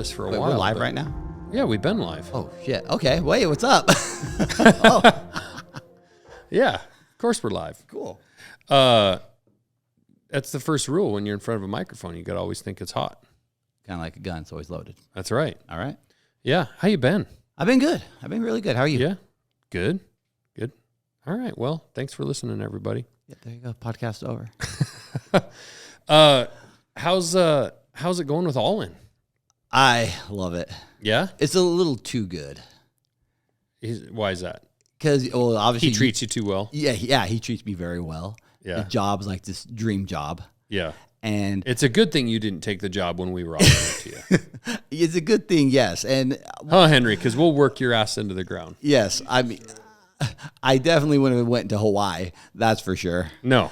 this for a Wait, while. we're live right now? Yeah, we've been live. Oh, shit. Okay. Wait, what's up? Oh, Yeah, of course we're live. cool. That's the first rule when you're in front of a microphone. You got to always think it's hot. Kind of like a gun. It's always loaded. That's right. All right. Yeah. How you been? I've been good. I've been really good. How are you? Yeah. Good. Good. All right. Well, thanks for listening, everybody. Yeah, there you go. Podcast over. How's it going with Ollin? I love it. Yeah. It's a little too good. Why is that? Because, well, obviously. He treats you too well. Yeah, he treats me very well. Yeah. The job's like this dream job. Yeah. And It's a good thing you didn't take the job when we were offering it to you. it's a good thing, yes. And Huh, Henry? Because we'll work your ass into the ground. yes, I mean, I definitely wouldn't have went to Hawaii. That's for sure. No.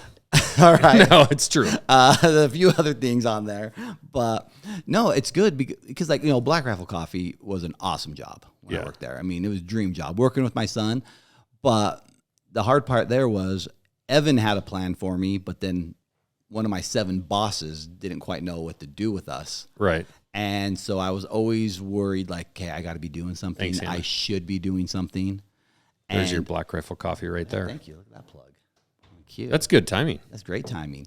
All right. No, it's true. A few other things on there, but no, it's good because like, Black Rifle Coffee was an awesome job when I worked there. I mean, it was a dream job working with my son, but the hard part there was Evan had a plan for me, but then one of my 7 bosses didn't quite know what to do with us. Right. And so I was always worried, like, okay, I got to be doing something. Thanks, Hannah. I should be doing something. There's your Black Rifle Coffee right there. Thank you. Look at that plug. Cute. That's good timing. That's great timing.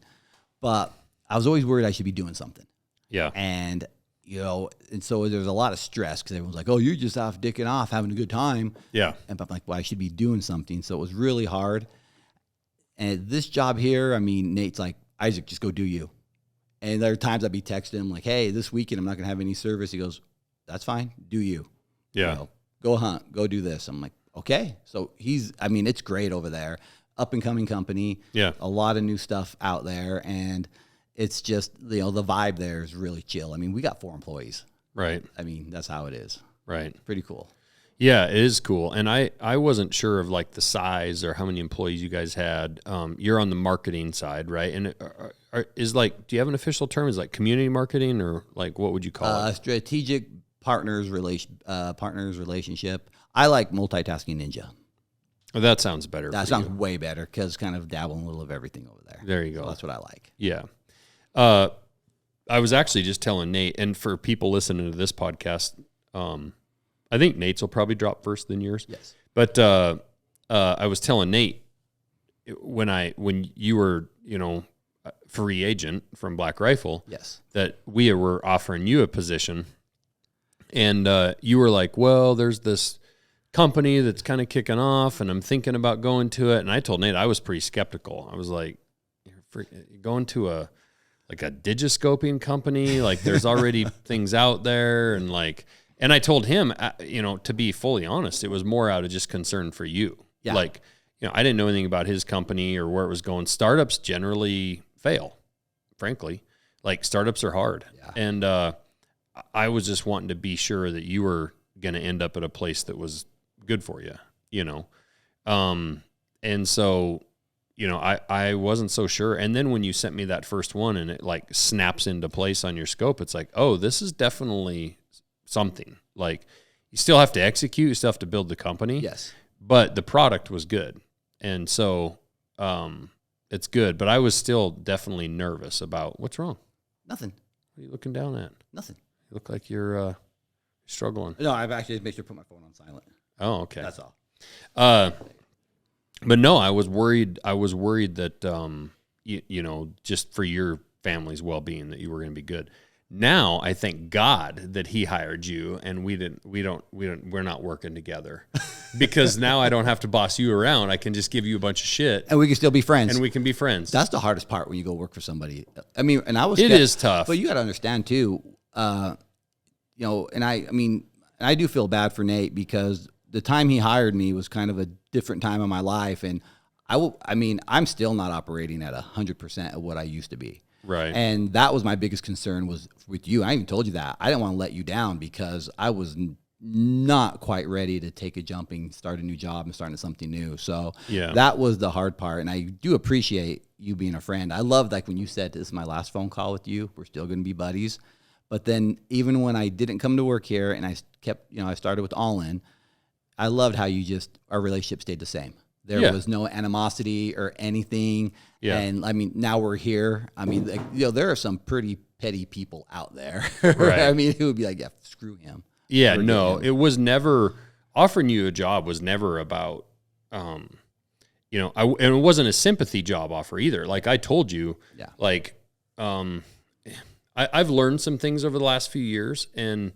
But I was always worried I should be doing something. Yeah. And, and so there's a lot of stress because everyone's like, oh, you're just off dicking off, having a good time. Yeah. And I'm like, well, I should be doing something. So it was really hard. And this job here, I mean, Nate's like, Isaac, just go do you. And there are times I'd be texting him like, hey, this weekend I'm not going to have any service. He goes, that's fine. Do you. Yeah. Go hunt. Go do this. I'm like, okay. So it's great over there. Up and coming company. Yeah. A lot of new stuff out there. And it's just, the vibe there is really chill. I mean, we got 4 employees. Right. I mean, that's how it is. Right. Pretty cool. Yeah, it is cool. And I wasn't sure of like the size or how many employees you guys had. You're on the marketing side, right? And do you have an official term? Is it like community marketing or like what would you call it? Strategic partners relationship. I like multitasking ninja. Oh, that sounds better. That for sounds you. way better because kind of dabbling a little of everything over there. There you go. So that's what I like. Yeah. I was actually just telling Nate, and for people listening to this podcast, I think Nate's will probably drop first than yours. Yes. But I was telling Nate when you were, free agent from Black Rifle, Yes. that we were offering you a position, and you were like, well, there's this company that's kind of kicking off, and I'm thinking about going to it. And I told Nate I was pretty skeptical. I was like, you're going to a digiscoping company, like there's already things out there, and I told him, to be fully honest, it was more out of just concern for you. Yeah. Like, I didn't know anything about his company or where it was going. Startups generally fail, frankly. Like, startups are hard. Yeah. And I was just wanting to be sure that you were going to end up at a place that was good for you, and so, I wasn't so sure. And then when you sent me that first one and it like snaps into place on your scope, it's like, oh, this is definitely something. Like, you still have to execute, you still have to build the company. Yes. But the product was good. And so it's good. But I was still definitely nervous about what's wrong. Nothing. What are you looking down at? Nothing. You look like you're struggling. No, I've actually made sure to put my phone on silent. Oh, okay. That's all. But no, I was worried. I was worried that, just for your family's well-being, that you were going to be good. Now I thank God that He hired you, and we're not working together, because now I don't have to boss you around. I can just give you a bunch of shit, And we can still be friends. and we can be friends. That's the hardest part when you go work for somebody. I mean, and I was. It is tough. But you got to understand too. And I do feel bad for Nate because the time he hired me was kind of a different time in my life, and I'm still not operating at 100% of what I used to be. Right. And that was my biggest concern was with you. I even told you that. I didn't want to let you down because I was not quite ready to take a jumping, start a new job and starting something new. So that was the hard part. And I do appreciate you being a friend. I loved when you said this is my last phone call with you. We're still going to be buddies. But then even when I didn't come to work here and I kept, I started with Ollin, I loved how our relationship stayed the same. There was no animosity or anything. Yeah. And now we're here. There are some pretty petty people out there. Right. I mean, it would be like, yeah, screw him. Yeah, no, it was never, offering you a job was never about, and it wasn't a sympathy job offer either. Like I told you, like, I've learned some things over the last few years, and,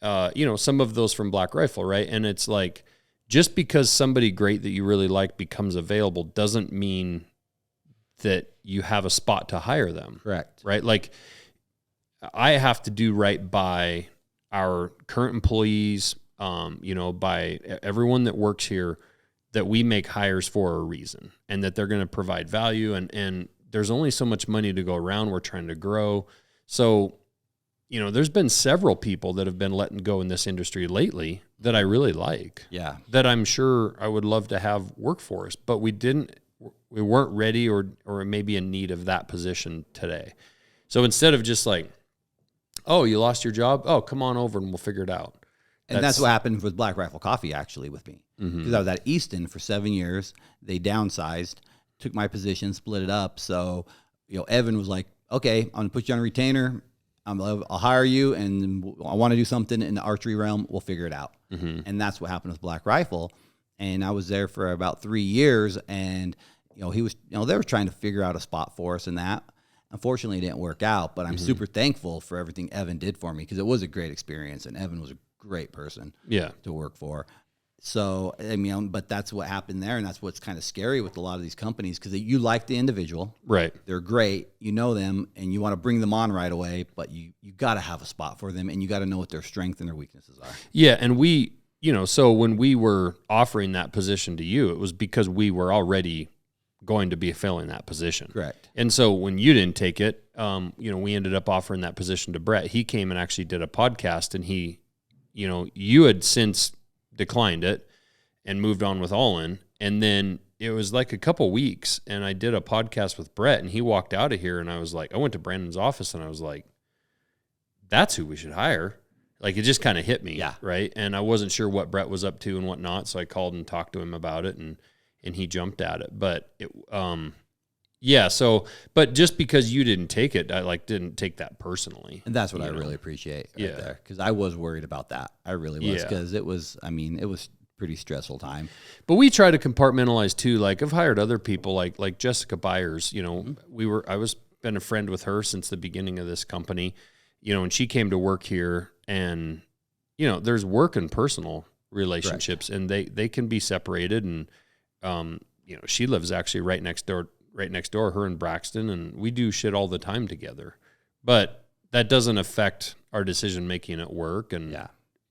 some of those from Black Rifle, right? And it's like, just because somebody great that you really like becomes available doesn't mean that you have a spot to hire them. Correct. Right? Like, I have to do right by our current employees, by everyone that works here, that we make hires for a reason, and that they're going to provide value. And there's only so much money to go around. We're trying to grow. So, there's been several people that have been letting go in this industry lately that I really like. Yeah. That I'm sure I would love to have work for us, but we weren't ready or maybe in need of that position today. So instead of just like, oh, you lost your job? Oh, come on over and we'll figure it out. And that's what happened with Black Rifle Coffee, actually, with me. Because I was at Easton for 7 years. They downsized, took my position, split it up. So, Evan was like, okay, I'm going to put you on a retainer. I'll hire you, and I want to do something in the archery realm. We'll figure it out. And that's what happened with Black Rifle. And I was there for about 3 years, and, he was, they were trying to figure out a spot for us in that. Unfortunately, it didn't work out, but I'm super thankful for everything Evan did for me, because it was a great experience, and Evan was a great person to work for. So, but that's what happened there, and that's what's kind of scary with a lot of these companies, because you like the individual. Right. They're great. You know them, and you want to bring them on right away, but you got to have a spot for them, and you got to know what their strengths and their weaknesses are. Yeah, and we, so when we were offering that position to you, it was because we were already going to be filling that position. Correct. And so when you didn't take it, we ended up offering that position to Brett. He came and actually did a podcast, and you had since declined it and moved on with Ollin. And then it was like a couple weeks, and I did a podcast with Brett, and he walked out of here, and I went to Brandon's office, and I was like, that's who we should hire. Like, it just kind of hit me. Yeah. Right. And I wasn't sure what Brett was up to and whatnot. So I called and talked to him about it, and he jumped at it. But but just because you didn't take it, I didn't take that personally. And that's what I really appreciate there, because I was worried about that. I really was, because it was pretty stressful time. But we try to compartmentalize too. Like, I've hired other people like Jessica Byers, I was been a friend with her since the beginning of this company, and she came to work here, and, there's work and personal relationships. Correct. And they can be separated. And, she lives actually right next door, her and Braxton, and we do shit all the time together. But that doesn't affect our decision-making at work and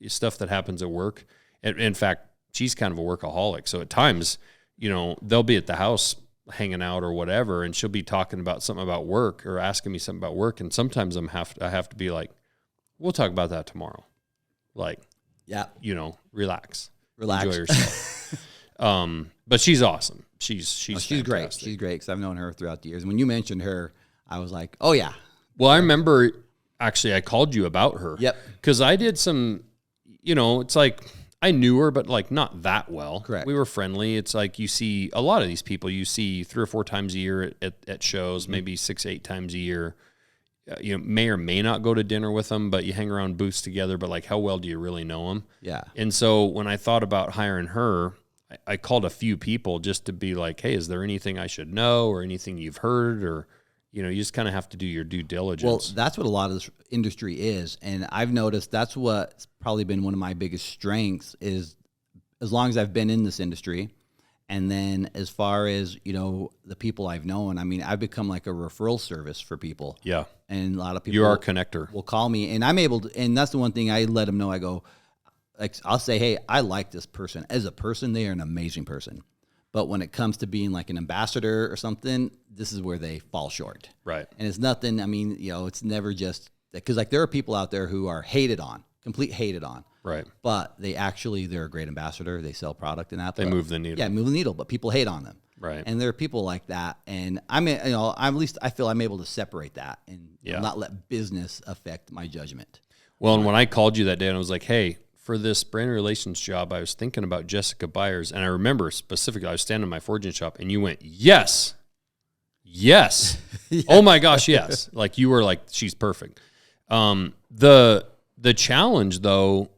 stuff that happens at work. In fact, she's kind of a workaholic. So at times, they'll be at the house hanging out or whatever, and she'll be talking about something about work or asking me something about work. And sometimes I have to be like, we'll talk about that tomorrow. Like, relax, enjoy yourself. But she's awesome. She's great. She's great, because I've known her throughout the years. When you mentioned her, I was like, oh yeah. Well, I remember actually I called you about her. Yep. Because I did some, it's like I knew her, but like not that well. Correct. We were friendly. It's like you see a lot of these people, you see 3 or 4 times a year at shows, maybe 6, 8 times a year. You may or may not go to dinner with them, but you hang around booths together. But like, how well do you really know them? Yeah. And so when I thought about hiring her, I called a few people just to be like, hey, is there anything I should know or anything you've heard? Or, you just kind of have to do your due diligence. Well, that's what a lot of this industry is. And I've noticed that's what's probably been one of my biggest strengths, is as long as I've been in this industry. And then as far as, the people I've known, I've become like a referral service for people. Yeah. And a lot of people. You are a connector. Will call me, and I'm able to, and that's the one thing I let them know. I go, like, I'll say, hey, I like this person. As a person, they are an amazing person. But when it comes to being like an ambassador or something, this is where they fall short. Right. And it's nothing, it's never just, because like there are people out there who are hated on, complete hated on. Right. But they're a great ambassador. They sell product and that. They move the needle. Yeah, move the needle, but people hate on them. Right. And there are people like that. And at least I feel I'm able to separate that and not let business affect my judgment. Well, and when I called you that day and I was like, hey, for this brand relations job, I was thinking about Jessica Byers. And I remember specifically, I was standing in my forging shop and you went, yes. Yes. Yeah. Oh my gosh, yes. Like you were like, she's perfect. The challenge though,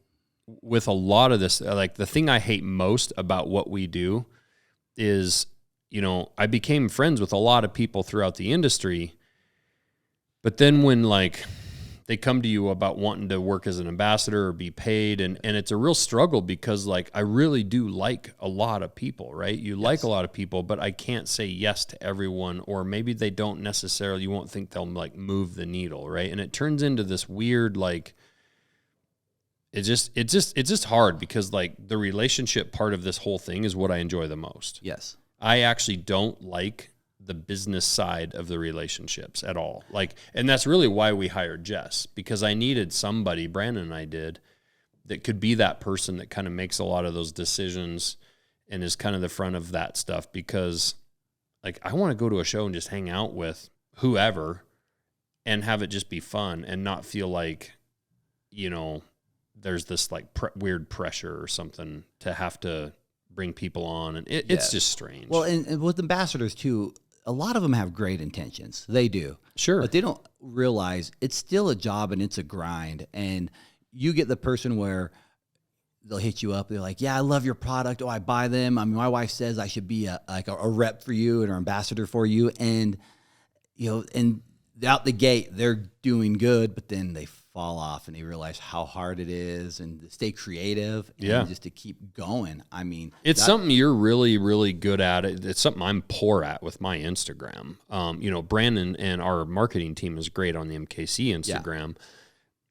with a lot of this, like the thing I hate most about what we do is, I became friends with a lot of people throughout the industry, but then when like they come to you about wanting to work as an ambassador or be paid, and it's a real struggle because like I really do like a lot of people, right? You like a lot of people, but I can't say yes to everyone, or maybe they don't necessarily, you won't think they'll like move the needle, right? And it turns into this weird like, it's just hard because like the relationship part of this whole thing is what I enjoy the most. Yes. I actually don't like the business side of the relationships at all. Like, and that's really why we hired Jess, because I needed somebody, Brandon and I did, that could be that person that kind of makes a lot of those decisions and is kind of the front of that stuff, because like I want to go to a show and just hang out with whoever and have it just be fun and not feel like, there's this like weird pressure or something to have to bring people on. And it's just strange. Well, and with ambassadors too, a lot of them have great intentions. They do. Sure. But they don't realize it's still a job and it's a grind. And you get the person where they'll hit you up. They're like, yeah, I love your product. Oh, I buy them. I mean, my wife says I should be a rep for you and an ambassador for you. And, and out the gate, they're doing good, but then they fall off and they realize how hard it is and stay creative and just to keep going. I mean, it's something you're really, really good at. It's something I'm poor at with my Instagram. Brandon and our marketing team is great on the MKC Instagram.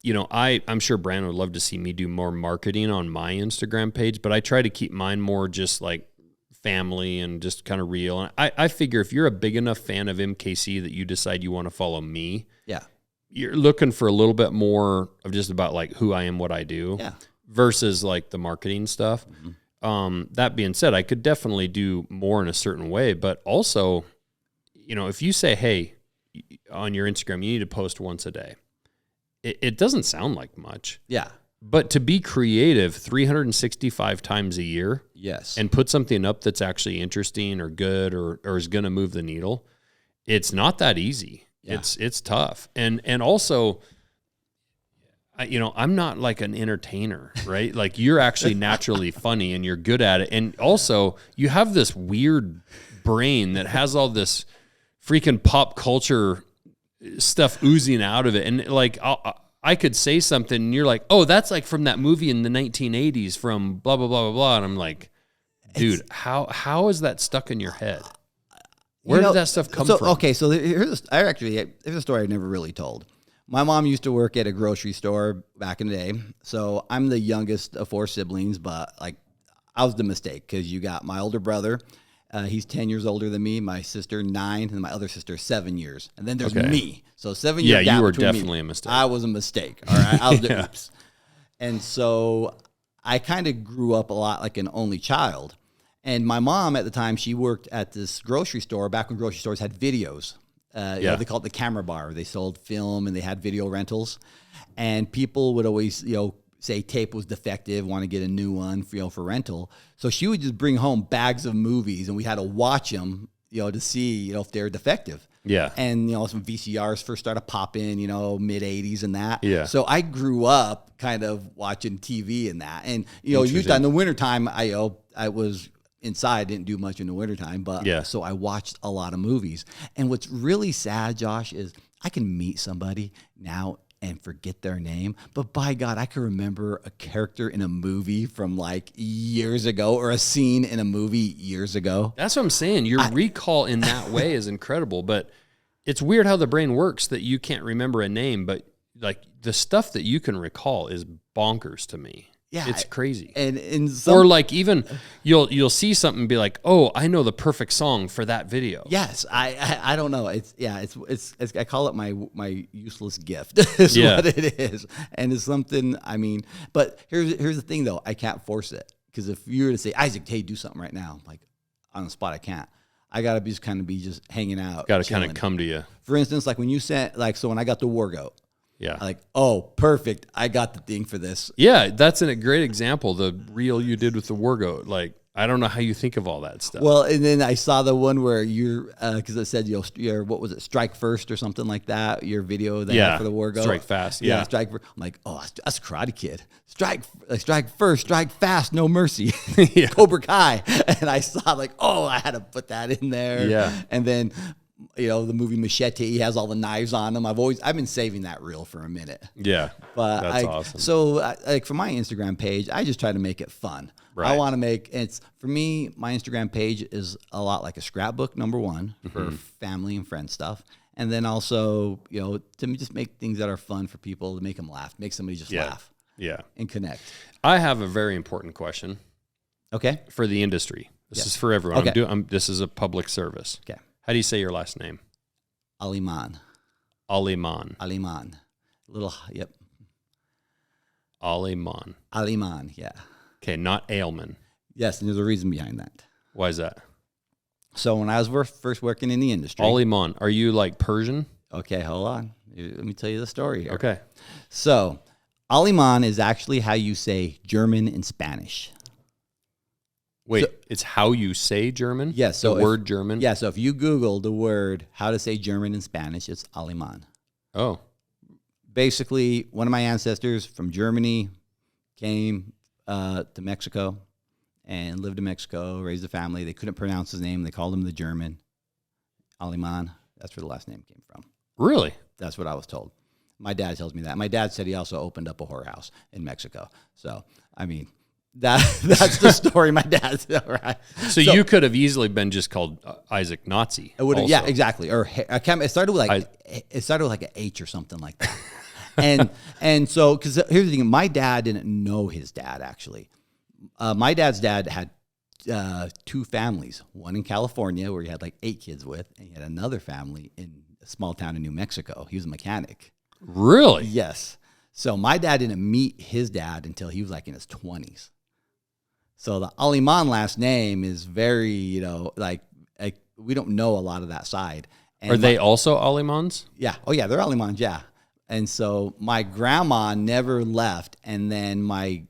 Yeah. I'm sure Brandon would love to see me do more marketing on my Instagram page, but I try to keep mine more just like family and just kind of real. And I figure if you're a big enough fan of MKC that you decide you want to follow me, you're looking for a little bit more of just about like who I am, what I do, versus like the marketing stuff. Mm-hmm. That being said, I could definitely do more in a certain way, but also, if you say, hey, on your Instagram, you need to post once a day, it doesn't sound like much. Yeah. But to be creative 365 times a year, and put something up that's actually interesting or good or is going to move the needle, it's not that easy. Yeah. It's tough. And also, I'm not like an entertainer, right? Like you're actually naturally funny and you're good at it. And also you have this weird brain that has all this freaking pop culture stuff oozing out of it. And like, I could say something and you're like, oh, that's like from that movie in the 1980s from blah, blah, blah, blah, blah. And I'm like, dude, how is that stuck in your head? Where did that stuff come from? Okay, so here's a story I never really told. My mom used to work at a grocery store back in the day. So I'm the youngest of 4 siblings, but like I was the mistake because you got my older brother. He's 10 years older than me. My sister 9, and my other sister 7 years. And then there's me. So 7 years. Yeah, you were definitely a mistake. I was a mistake. All right, I was the oops. And so I kind of grew up a lot like an only child. And my mom at the time, she worked at this grocery store back when grocery stores had videos. They called it the camera bar. They sold film and they had video rentals. And people would always, say tape was defective, want to get a new one for rental. So she would just bring home bags of movies and we had to watch them, to see, if they're defective. Yeah. And, some VCRs first started popping, mid 80s and that. Yeah. So I grew up kind of watching TV and that. And, usually in the wintertime, I was inside, didn't do much in the wintertime, but so I watched a lot of movies. And what's really sad, Josh, is I can meet somebody now and forget their name, but by God, I can remember a character in a movie from like years ago or a scene in a movie years ago. That's what I'm saying. Your recall in that way is incredible, but it's weird how the brain works that you can't remember a name, but like the stuff that you can recall is bonkers to me. Yeah, it's crazy. And or like even you'll see something and be like, oh, I know the perfect song for that video. Yes, I don't know. It's I call it my useless gift. Is what it is, and it's something. I mean, but here's the thing though. I can't force it because if you were to say, Isaac, hey, do something right now, like on the spot, I can't. I gotta be just hanging out. Got to kind of come to you. For instance, like when you sent so when I got the War Goat. Yeah. Like, oh, perfect. I got the thing for this. Yeah, that's a great example. The reel you did with the War Goat. Like, I don't know how you think of all that stuff. Well, and then I saw the one where you're, because it said, you're, what was it, strike first or something like that, your video that for the war go. Strike fast, yeah. Strike first. I'm like, oh, that's Karate Kid. Strike first, strike fast, no mercy. Cobra Kai. And I saw like, oh, I had to put that in there. Yeah. And then, the movie Machete, he has all the knives on him. I've been saving that reel for a minute. Yeah. But that's awesome. So like for my Instagram page, I just try to make it fun. Right. I want to for me, my Instagram page is a lot like a scrapbook, number one, for family and friend stuff. And then also, to just make things that are fun for people, to make them laugh, make somebody just laugh. Yeah. And connect. I have a very important question. Okay. For the industry. This is for everyone. Okay. This is a public service. Okay. How do you say your last name? Aleman. Aleman. Yep. Aleman, yeah. Okay, not Aleman. Yes, and there's a reason behind that. Why is that? So when I was first working in the industry. Aleman. Are you like Persian? Okay, hold on. Let me tell you the story here. Okay. So Aleman is actually how you say German in Spanish. Wait, it's how you say German? Yes. So the word German? Yeah, so if you Google the word how to say German in Spanish, it's Aleman. Oh. Basically, one of my ancestors from Germany came to Mexico and lived in Mexico, raised a family. They couldn't pronounce his name. They called him the German. Aleman. That's where the last name came from. Really? That's what I was told. My dad tells me that. My dad said he also opened up a whorehouse in Mexico. So, I mean... That's the story my dad said, right? So you could have easily been just called Isaac Nazi. It would have, yeah, exactly. Or it started with like an H or something like that. and so because here's the thing, my dad didn't know his dad actually. My dad's dad had two families, one in California where he had like 8 kids with, and he had another family in a small town in New Mexico. He was a mechanic. Really? Yes. So my dad didn't meet his dad until he was like in his 20s. So the Aleman last name is very, like we don't know a lot of that side. And are they also Alemans? Yeah. Oh, yeah. They're Alemans, yeah. And so my grandma never left. And then my...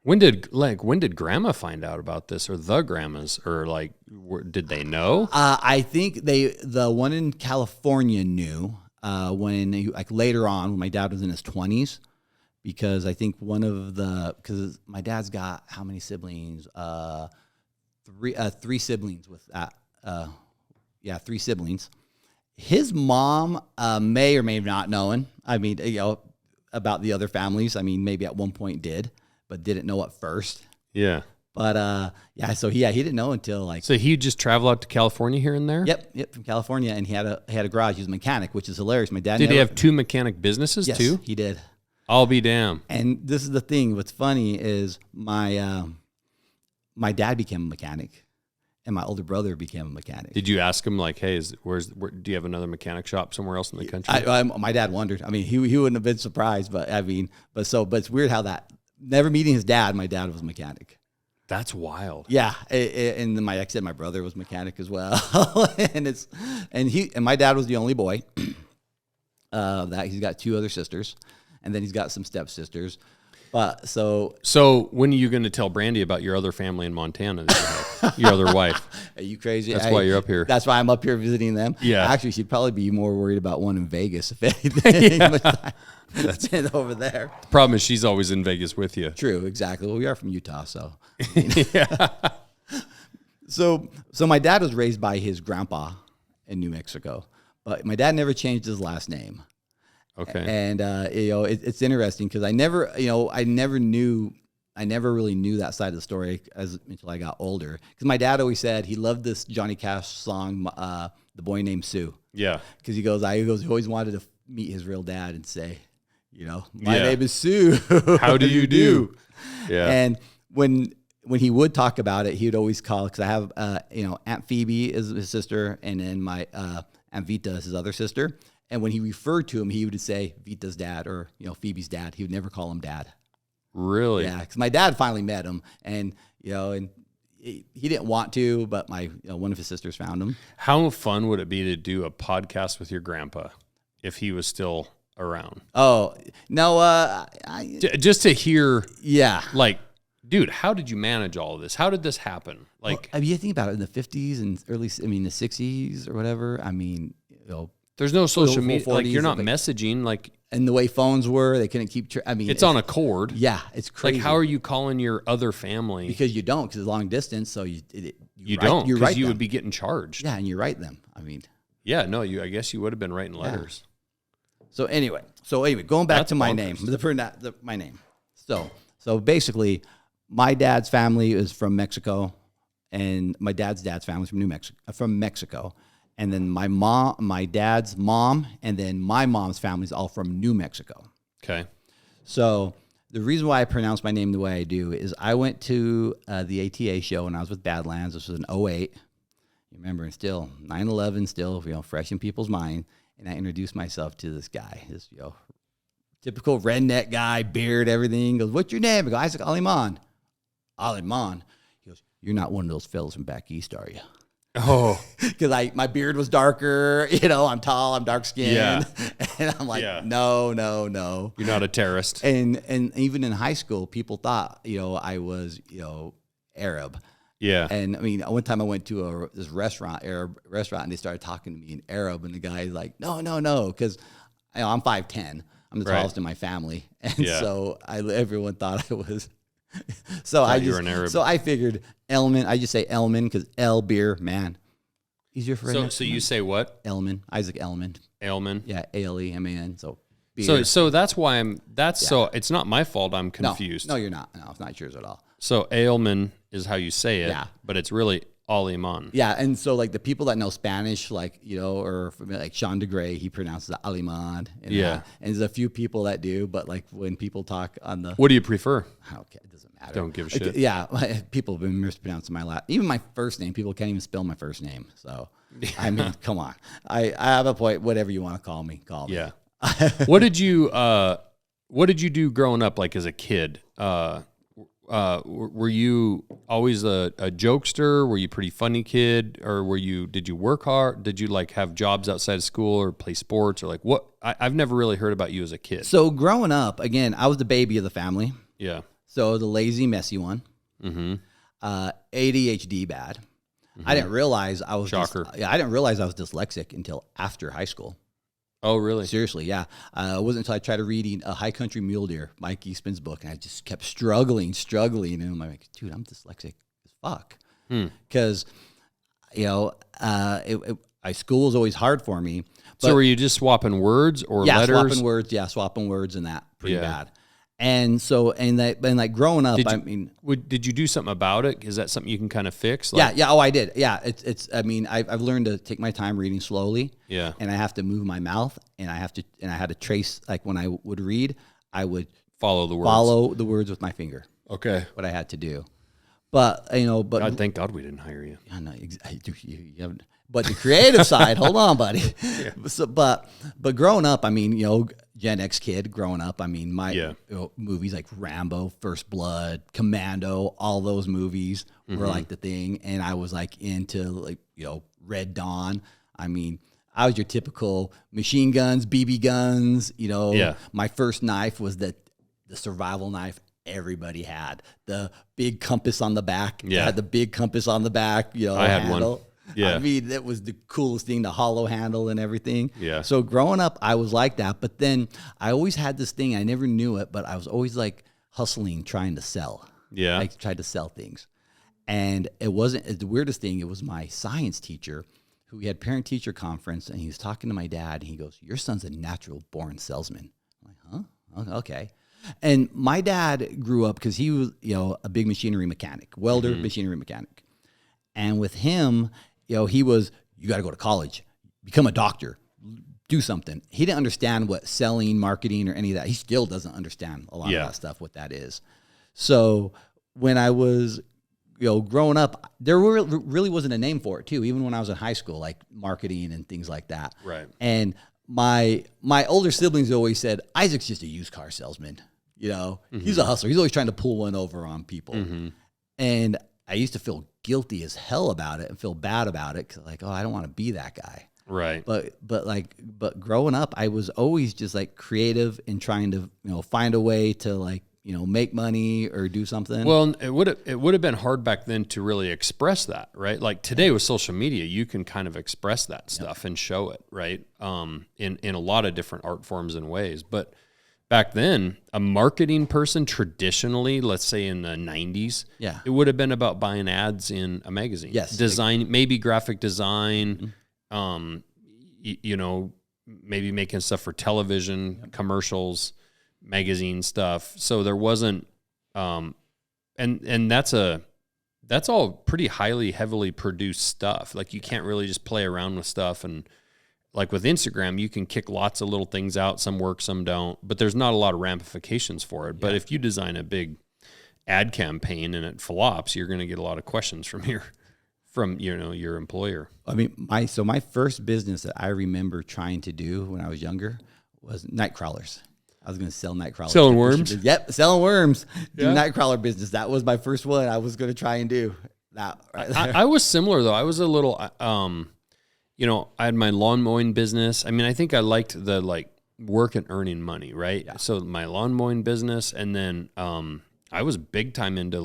When did grandma find out about this, or the grandmas, or like, did they know? I think the one in California knew when later on when my dad was in his 20s. Because I think because my dad's got how many siblings? 3 siblings with that. 3 siblings. His mom may or may not known. I mean, about the other families. I mean, maybe at one point did, but didn't know at first. Yeah. But so he didn't know until like. So he'd just travel out to California here and there. Yep, from California, and he had a garage. He was a mechanic, which is hilarious. My dad did he have 2 mechanic businesses too? Yes, he did. I'll be damned. And this is the thing. What's funny is my dad became a mechanic, and my older brother became a mechanic. Did you do you have another mechanic shop somewhere else in the country? My dad wondered. I mean, he wouldn't have been surprised, but it's weird how that never meeting his dad. My dad was a mechanic. That's wild. Yeah, and my ex said my brother was a mechanic as well, and my dad was the only boy. That he's got 2 other sisters. And then he's got some stepsisters. But so when are you going to tell Brandy about your other family in Montana that you have, your other wife? Are you crazy? That's why you're up here. That's why I'm up here visiting them. Yeah. Actually, she'd probably be more worried about one in Vegas, if anything. Yeah. That's it over there. The problem is she's always in Vegas with you. True, exactly. Well, we are from Utah, so. Yeah. So my dad was raised by his grandpa in New Mexico, but my dad never changed his last name. Okay. And it's interesting because I never really knew that side of the story until I got older. Because my dad always said he loved this Johnny Cash song, "The Boy Named Sue." Yeah. Because he always wanted to meet his real dad and say, my name is Sue. How do you do? Yeah. And when he would talk about it, he would always call, because I have Aunt Phoebe is his sister, and then my Aunt Vita is his other sister. And when he referred to him, he would say Vita's dad or Phoebe's dad. He would never call him dad. Really? Yeah, because my dad finally met him, and he didn't want to, but one of his sisters found him. How fun would it be to do a podcast with your grandpa if he was still around? Oh no, just to hear, yeah, like dude, how did you manage all of this? How did this happen? Like, well, I mean, you think about it in the 50s and the 60s or whatever. I mean, there's no social media. Like, you're not messaging. Like, and the way phones were, they couldn't keep. I mean, it's on a cord. Yeah, it's crazy. Like, how are you calling your other family? Because you don't, because it's long distance. So you don't, because you would be getting charged. Yeah, and you write them. I mean, yeah, no, I guess you would have been writing letters. Yeah. So anyway, going back to my name, my name. So basically, my dad's family is from Mexico, and my dad's family is from Mexico, and then my dad's mom, and then my mom's family is all from New Mexico. Okay. So the reason why I pronounce my name the way I do is I went to the ATA show when I was with Badlands. This was in 2008. You remember, still 9/11, still fresh in people's mind. And I introduced myself to this guy, this typical redneck guy, beard, everything. He goes, "What's your name?" I go, "Isaac Aleman." Aleman. He goes, "You're not one of those fellas from back east, are you?" Oh, because my beard was darker. I'm tall, I'm dark skinned, and I'm like, no. You're not a terrorist. And even in high school, people thought I was Arab. Yeah. And I mean, one time I went to this Arab restaurant, and they started talking to me in Arab, and the guy's like, no, because I'm 5'10". I'm the tallest in my family. And so everyone thought I was. So you were an Arab. So I figured Aleman. I just say Aleman because beer, man. Easier for So you say what? Aleman, Isaac Aleman. Aleman. Yeah, Aleman. So beer. So that's why so it's not my fault I'm confused. No, you're not. No, it's not yours at all. So Aleman is how you say it, but it's really Aleman. Yeah, and so like the people that know Spanish, like or like Sean DeGray, he pronounces it Aleman. And there's a few people that do, but like when people talk on the, what do you prefer? Okay, it doesn't matter. Don't give a shit. Yeah, people have been mispronouncing my last, even my first name. People can't even spell my first name. So I mean, come on. I have a point. Whatever you want to call me, call me. Yeah. What did you do growing up? Like as a kid? Were you always a jokester? Were you a pretty funny kid, or did you work hard? Did you like have jobs outside of school or play sports, or like what? I've never really heard about you as a kid. So growing up, again, I was the baby of the family. Yeah. So the lazy, messy one. Mm-hmm. ADHD bad. Mm-hmm. I didn't realize I was. Shocker. I didn't realize I was dyslexic until after high school. Oh, really? Seriously, yeah. It wasn't until I tried reading A High Country Mule Deer, Mike Eastman's book, and I just kept struggling. And I'm like, dude, I'm dyslexic as fuck. Because, school was always hard for me. But, so were you just swapping words or letters? Swapping words and that pretty bad. And so, and like growing up, did you do something about it? Is that something you can kind of fix? Like, yeah. Oh, I did. Yeah. I've learned to take my time reading slowly. Yeah. And I have to move my mouth, and I had to trace, like when I would read, I would follow the words with my finger. Okay. What I had to do. But, God, thank God we didn't hire you. I know. You haven't. But the creative side, hold on, buddy. Yeah. So, but growing up, I mean, Gen X kid growing up, I mean, my movies like Rambo, First Blood, Commando, all those movies were like the thing. And I was like into like, Red Dawn. I mean, I was your typical machine guns, BB guns, My first knife was the survival knife everybody had. The big compass on the back. Yeah. I had the big compass on the back, I had handle. One. Yeah. I mean, that was the coolest thing, the hollow handle and everything. Yeah. So growing up, I was like that. But then I always had this thing, I never knew it, but I was always like hustling, trying to sell. Yeah. I tried to sell things. And it wasn't the weirdest thing. It was my science teacher who we had parent-teacher conference, and he was talking to my dad, and he goes, "Your son's a natural-born salesman." I'm like, huh? Okay. And my dad grew up because he was, a big machinery mechanic, welder, machinery mechanic. And with him, he was, you got to go to college, become a doctor, do something. He didn't understand what selling, marketing, or any of that. He still doesn't understand a lot of that stuff, what that is. So when I was, growing up, there really wasn't a name for it too, even when I was in high school, like marketing and things like that. Right. And my older siblings always said, Isaac's just a used car salesman. He's a hustler. He's always trying to pull one over on people. And I used to feel guilty as hell about it and feel bad about it. 'Cause like, I don't want to be that guy. Right. But growing up, I was always just like creative and trying to, find a way to like make money or do something. Well, it would have been hard back then to really express that, right? Like today with social media, you can kind of express that stuff and show it, right? In a lot of different art forms and ways. But back then, a marketing person traditionally, let's say in the 90s, it would have been about buying ads in a magazine. Yes. Design, maybe graphic design, maybe making stuff for television, commercials, magazine stuff. So there wasn't, and that's all pretty heavily produced stuff. Like you can't really just play around with stuff. And like with Instagram, you can kick lots of little things out. Some work, some don't, but there's not a lot of ramifications for it. But if you design a big ad campaign and it flops, you're going to get a lot of questions from your employer. I mean, my first business that I remember trying to do when I was younger was night crawlers. I was going to sell night crawlers. Selling worms? Yep, selling worms. Do night crawler business. That was my first one I was going to try and do. That. Right I was similar, though. I was a little, I had my lawn mowing business. I mean, I think I liked the, work and earning money, right? Yeah. So my lawn mowing business, and then I was big time into,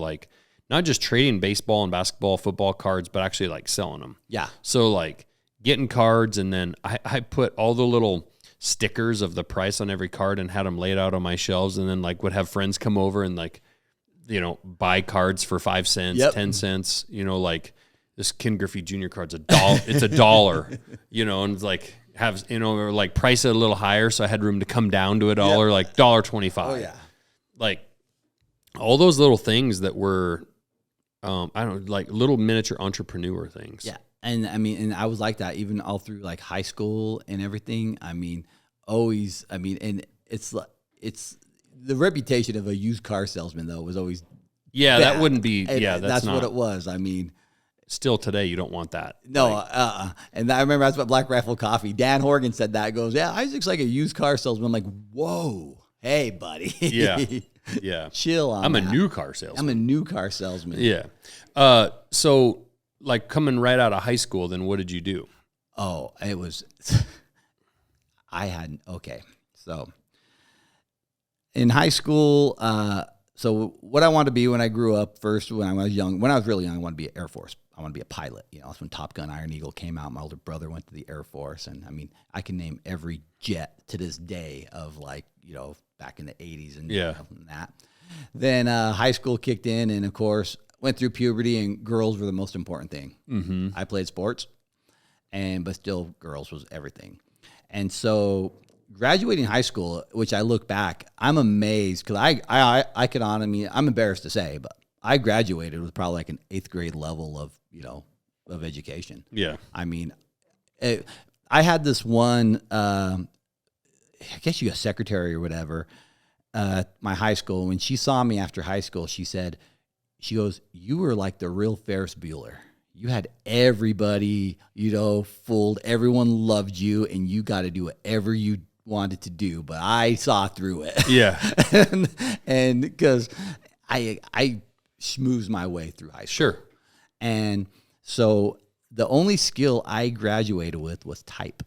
not just trading baseball and basketball, football cards, but actually, selling them. Yeah. So, getting cards, and then I put all the little stickers of the price on every card and had them laid out on my shelves, and then would have friends come over and buy cards for 5 cents, 10 cents, this Ken Griffey Jr. card's $1. It's $1, and it's price it a little higher. So I had room to come down to $1, $1.25. Oh yeah. All those little things that were, little miniature entrepreneur things. Yeah. And I was like that even all through high school and everything. And it's the reputation of a used car salesman though was always bad. That wouldn't be. That's not what it was. Still today you don't want that. No, and I remember I was at Black Rifle Coffee. Dan Horgan said that. Goes, yeah, Isaac's like a used car salesman. I'm like, whoa, hey buddy. Yeah. Chill on. I'm a new car salesman. Yeah. So. Coming right out of high school, then what did you do? Oh, it was, So in high school, so what I wanted to be when I grew up first, when I was really young, I wanted to be Air Force. I wanted to be a pilot. That's when Top Gun Iron Eagle came out. My older brother went to the Air Force. And I can name every jet to this day of back in the 80s and that. Then high school kicked in, and of course, went through puberty, and girls were the most important thing. Mm-hmm. I played sports, but still girls was everything. And so graduating high school, which I look back, I'm amazed because I'm embarrassed to say, but I graduated with probably an 8th grade level of education. Yeah. I had this one, I guess you got secretary or whatever, my high school. When she saw me after high school, she goes, you were like the real Ferris Bueller. You had everybody, fooled. Everyone loved you, and you got to do whatever you wanted to do. But I saw through it. Yeah. and because I schmoozed my way through high school. Sure. And so the only skill I graduated with was type.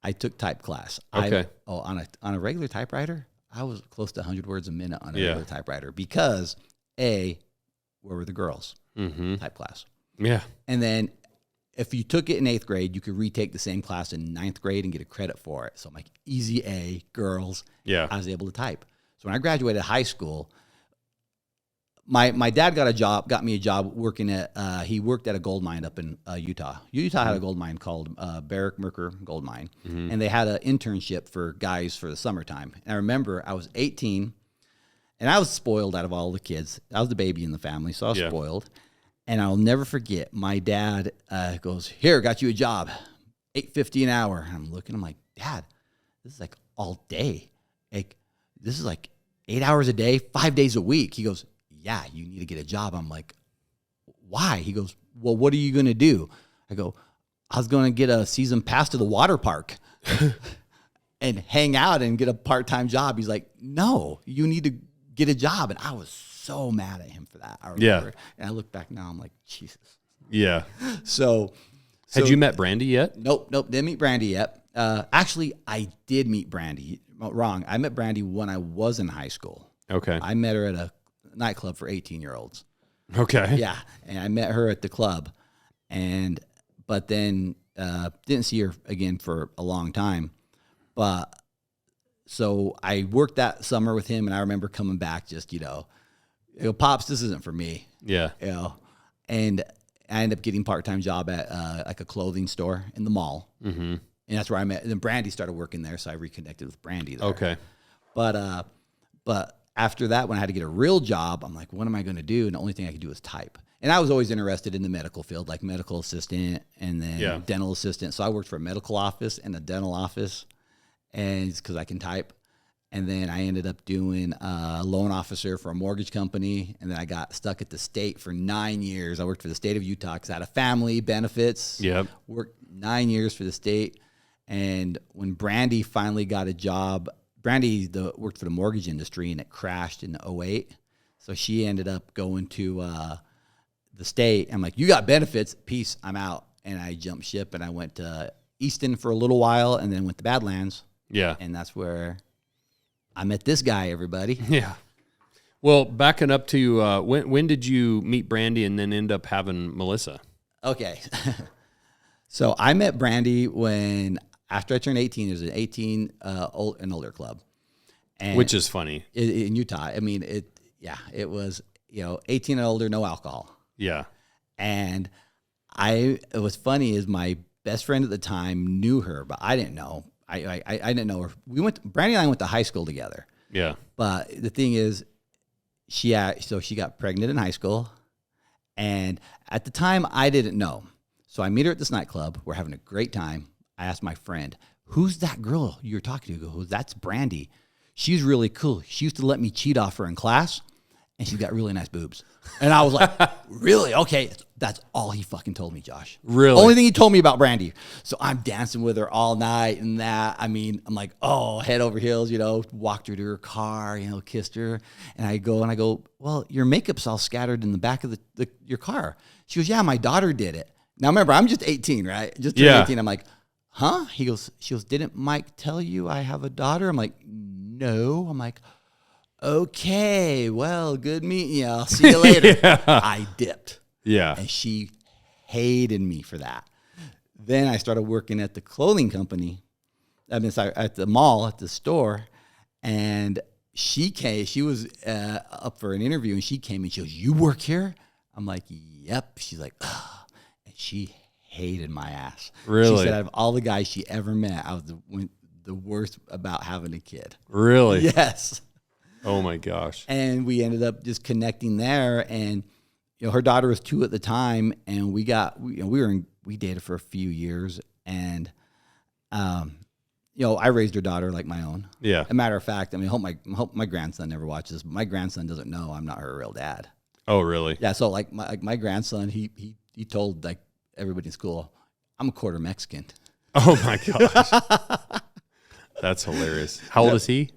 I took type class. Okay. On a regular typewriter, I was close to 100 words a minute on a regular typewriter because where were the girls? Mm-hmm. Type class. Yeah. And then if you took it in 8th grade, you could retake the same class in 9th grade and get a credit for it. So I'm like, easy A, girls. Yeah. I was able to type. So when I graduated high school, my dad got me a job working he worked at a gold mine up in Utah. Utah had a gold mine called Barrick Merker Gold Mine. Mm-hmm. And they had an internship for guys for the summertime. And I remember I was 18. And I was spoiled out of all the kids. I was the baby in the family, so I was spoiled. And I'll never forget, my dad goes, here, got you a job, $8.50 an hour. And I'm looking, I'm like, Dad, this is all day. This is 8 hours a day, 5 days a week. He goes, yeah, you need to get a job. I'm like, why? He goes, well, what are you going to do? I go, I was going to get a season pass to the water park and hang out and get a part-time job. He's like, no, you need to get a job. And I was so mad at him for that. I remember. And I look back now, I'm like, Jesus. Yeah. So had you met Brandy yet? Nope. Didn't meet Brandy yet. Actually, I did meet Brandy. Wrong. I met Brandy when I was in high school. Okay. I met her at a nightclub for 18-year-olds. Okay. Yeah, and I met her at the club, but then didn't see her again for a long time. But so I worked that summer with him, and I remember coming back just, Pops, this isn't for me. Yeah. And I ended up getting a part-time job at like a clothing store in the mall. Mm-hmm. And that's where I met. And then Brandy started working there, so I reconnected with Brandy there. Okay. But after that, when I had to get a real job, I'm like, what am I going to do? And the only thing I could do was type. And I was always interested in the medical field, like medical assistant and then dental assistant. So I worked for a medical office and a dental office, and it's because I can type. And then I ended up doing a loan officer for a mortgage company. And then I got stuck at the state for 9 years. I worked for the state of Utah because I had a family, benefits. Yep. Worked 9 years for the state. And when Brandy finally got a job, Brandy worked for the mortgage industry, and it crashed in 2008. So she ended up going to the state. I'm like, you got benefits. Peace. I'm out. And I jumped ship, and I went to Easton for a little while, and then went to Badlands. Yeah. And that's where I met this guy, everybody. Yeah. Well, backing up to when did you meet Brandy and then end up having Melissa? Okay. So I met Brandy after I turned 18. There's an 18 and older club. And which is funny. In Utah. I mean, it was, 18 and older, no alcohol. Yeah. And it was funny is my best friend at the time knew her, but I didn't know. I didn't know her. Brandy and I went to high school together. Yeah. But the thing is, she got pregnant in high school, and at the time I didn't know. So I meet her at this nightclub. We're having a great time. I asked my friend, "Who's that girl you're talking to?" He goes, "That's Brandy. She's really cool. She used to let me cheat off her in class, and she's got really nice boobs." And I was like, "Really? Okay." That's all he fucking told me, Josh. Really? Only thing he told me about Brandy. So I'm dancing with her all night and that. I mean, I'm like, oh, head over heels, walked her to her car, kissed her. And I go, well, your makeup's all scattered in the back of your car. She goes, yeah, my daughter did it. Now remember, I'm just 18, right? Just turned 18. I'm like, huh? She goes, didn't Mike tell you I have a daughter? I'm like, no. I'm like, okay, well, good meeting you. I'll see you later. Yeah. I dipped. Yeah. And she hated me for that. Then I started working at the clothing company. At the mall, at the store. And she came. She was up for an interview, and she came and she goes, "You work here?" I'm like, "Yep." She's like, "Ugh." And she hated my ass. Really? She said out of all the guys she ever met, I was the worst about having a kid. Really? Yes. Oh my gosh. And we ended up just connecting there, and her daughter was 2 at the time, and we dated for a few years, and I raised her daughter like my own. Yeah. As a matter of fact, I hope my grandson never watches, but my grandson doesn't know I'm not her real dad. Oh, really? Yeah. So like my grandson, he told like everybody in school, I'm a quarter Mexican. Oh my gosh. That's hilarious. How old is he?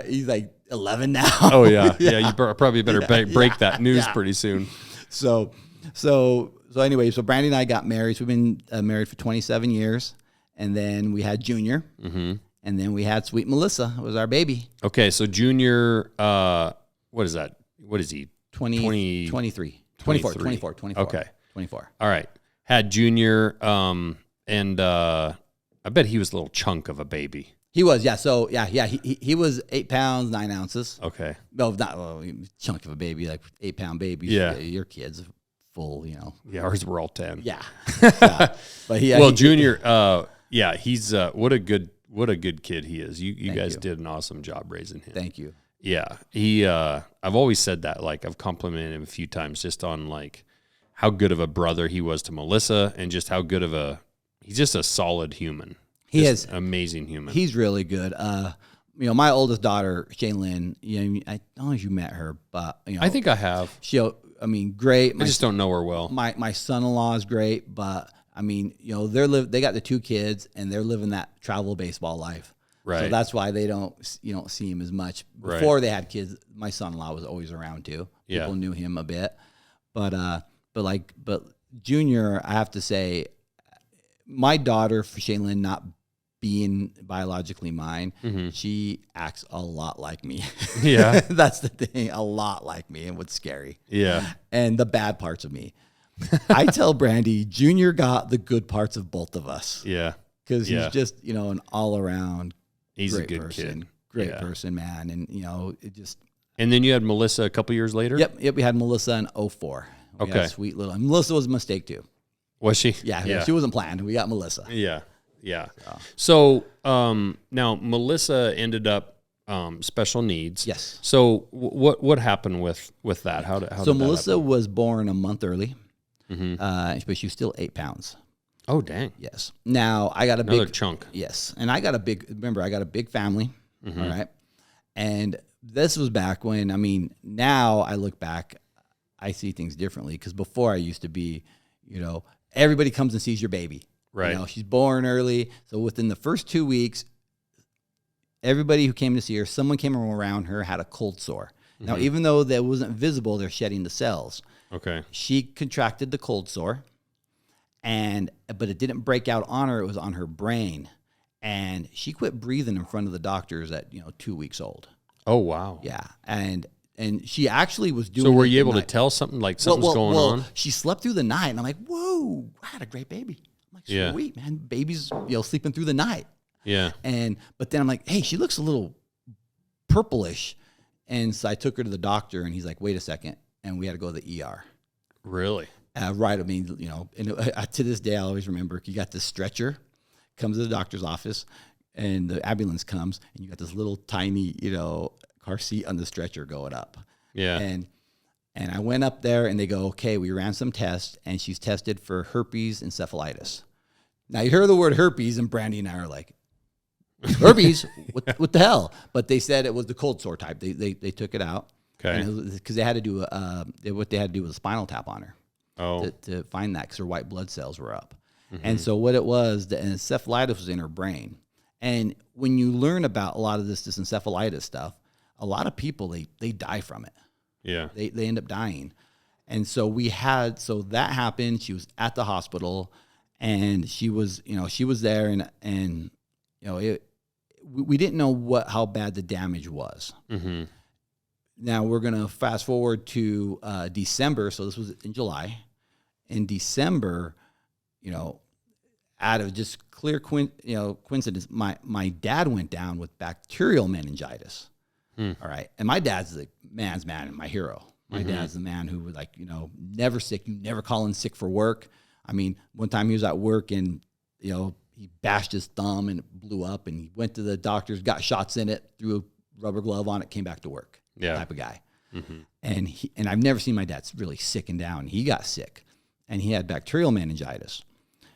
He's like 11 now. Oh yeah. Yeah. You probably better break that news pretty soon. So anyway, so Brandy and I got married. So we've been married for 27 years. And then we had Junior. Mm-hmm. And then we had sweet Melissa. It was our baby. Okay. So Junior, what is that? What is he? 23. 24. Okay. 24. All right. Had Junior, and I bet he was a little chunk of a baby. He was, yeah. So yeah. He was 8 pounds, 9 ounces. Okay. No, not chunk of a baby, like 8 pound baby. Yeah. Your kid's full, Yeah, ours were all 10. Yeah. Yeah. But Junior, he's what a good kid he is. You guys did an awesome job raising him. Thank you. Yeah. He I've always said that, like I've complimented him a few times just on like how good of a brother he was to Melissa, and just how good of he's just a solid human. He is an amazing human. He's really good. My oldest daughter, Shaylin, I don't know if you met her, but I think I have. Great. I just don't know her well. My son-in-law is great, but they got the 2 kids, and they're living that travel baseball life. Right. So that's why you don't see him as much. Before they had kids, my son-in-law was always around too. People knew him a bit, but Junior, I have to say, my daughter, for Shaylin, not being biologically mine, she acts a lot like me. Yeah. That's the thing, a lot like me, and what's scary. Yeah. And the bad parts of me. I tell Brandy, Junior got the good parts of both of us. Yeah. Because he's just, an all-around he's great a good person. kid. Great person, man. And, it just... And then you had Melissa a couple years later? Yep, we had Melissa in 2004. We had a sweet little... And Melissa was a mistake, too. Was she? Yeah, she wasn't planned. We got Melissa. Yeah. So now Melissa ended up special needs. Yes. So what happened with that? How did Melissa was born a month early, but she was still 8 pounds. Oh, dang. Yes. Now I got another chunk. Yes, and I got a big family. All right, and this was back when now I look back, I see things differently because before I used to be, everybody comes and sees your baby. Right. She's born early. So within the first 2 weeks, everybody who came to see her, someone came around her, had a cold sore. Now, even though that wasn't visible, they're shedding the cells. Okay. She contracted the cold sore, but it didn't break out on her. It was on her brain. And she quit breathing in front of the doctors at, 2 weeks old. Oh, wow. Yeah. And she actually was doing. So were you able to tell something like something's going on? She slept through the night, and I'm like, whoa, I had a great baby. I'm like, sweet, man, baby's sleeping through the night. Yeah. But then I'm like, hey, she looks a little purplish, and so I took her to the doctor, and he's like, wait a second, and we had to go to the ER. Really? Right. And to this day, I always remember you got this stretcher, comes to the doctor's office, and the ambulance comes, and you got this little tiny, car seat on the stretcher going up. Yeah. And I went up there, and they go, okay, we ran some tests, and she's tested for herpes encephalitis. Now, you hear the word herpes, and Brandy and I are like, herpes? what the hell? But they said it was the cold sore type. They took it out. Okay. Because they had to do what they had to do was a spinal tap on her. Oh. To find that because her white blood cells were up. And so what it was, the encephalitis was in her brain. And when you learn about a lot of this encephalitis stuff, a lot of people, they die from it. Yeah. They end up dying. And so that happened. She was at the hospital, and she was there, and we didn't know how bad the damage was. Mm-hmm. Now we're going to fast forward to December. So this was in July. In December, out of just clear coincidence, my dad went down with bacterial meningitis. All right. And my dad's the man's man and my hero. My dad's the man who was never sick. You never call in sick for work. One time he was at work and, he bashed his thumb and it blew up, and he went to the doctors, got shots in it, threw a rubber glove on it, came back to work. Yeah. Type of guy. And I've never seen my dad really sick and down. He got sick, and he had bacterial meningitis.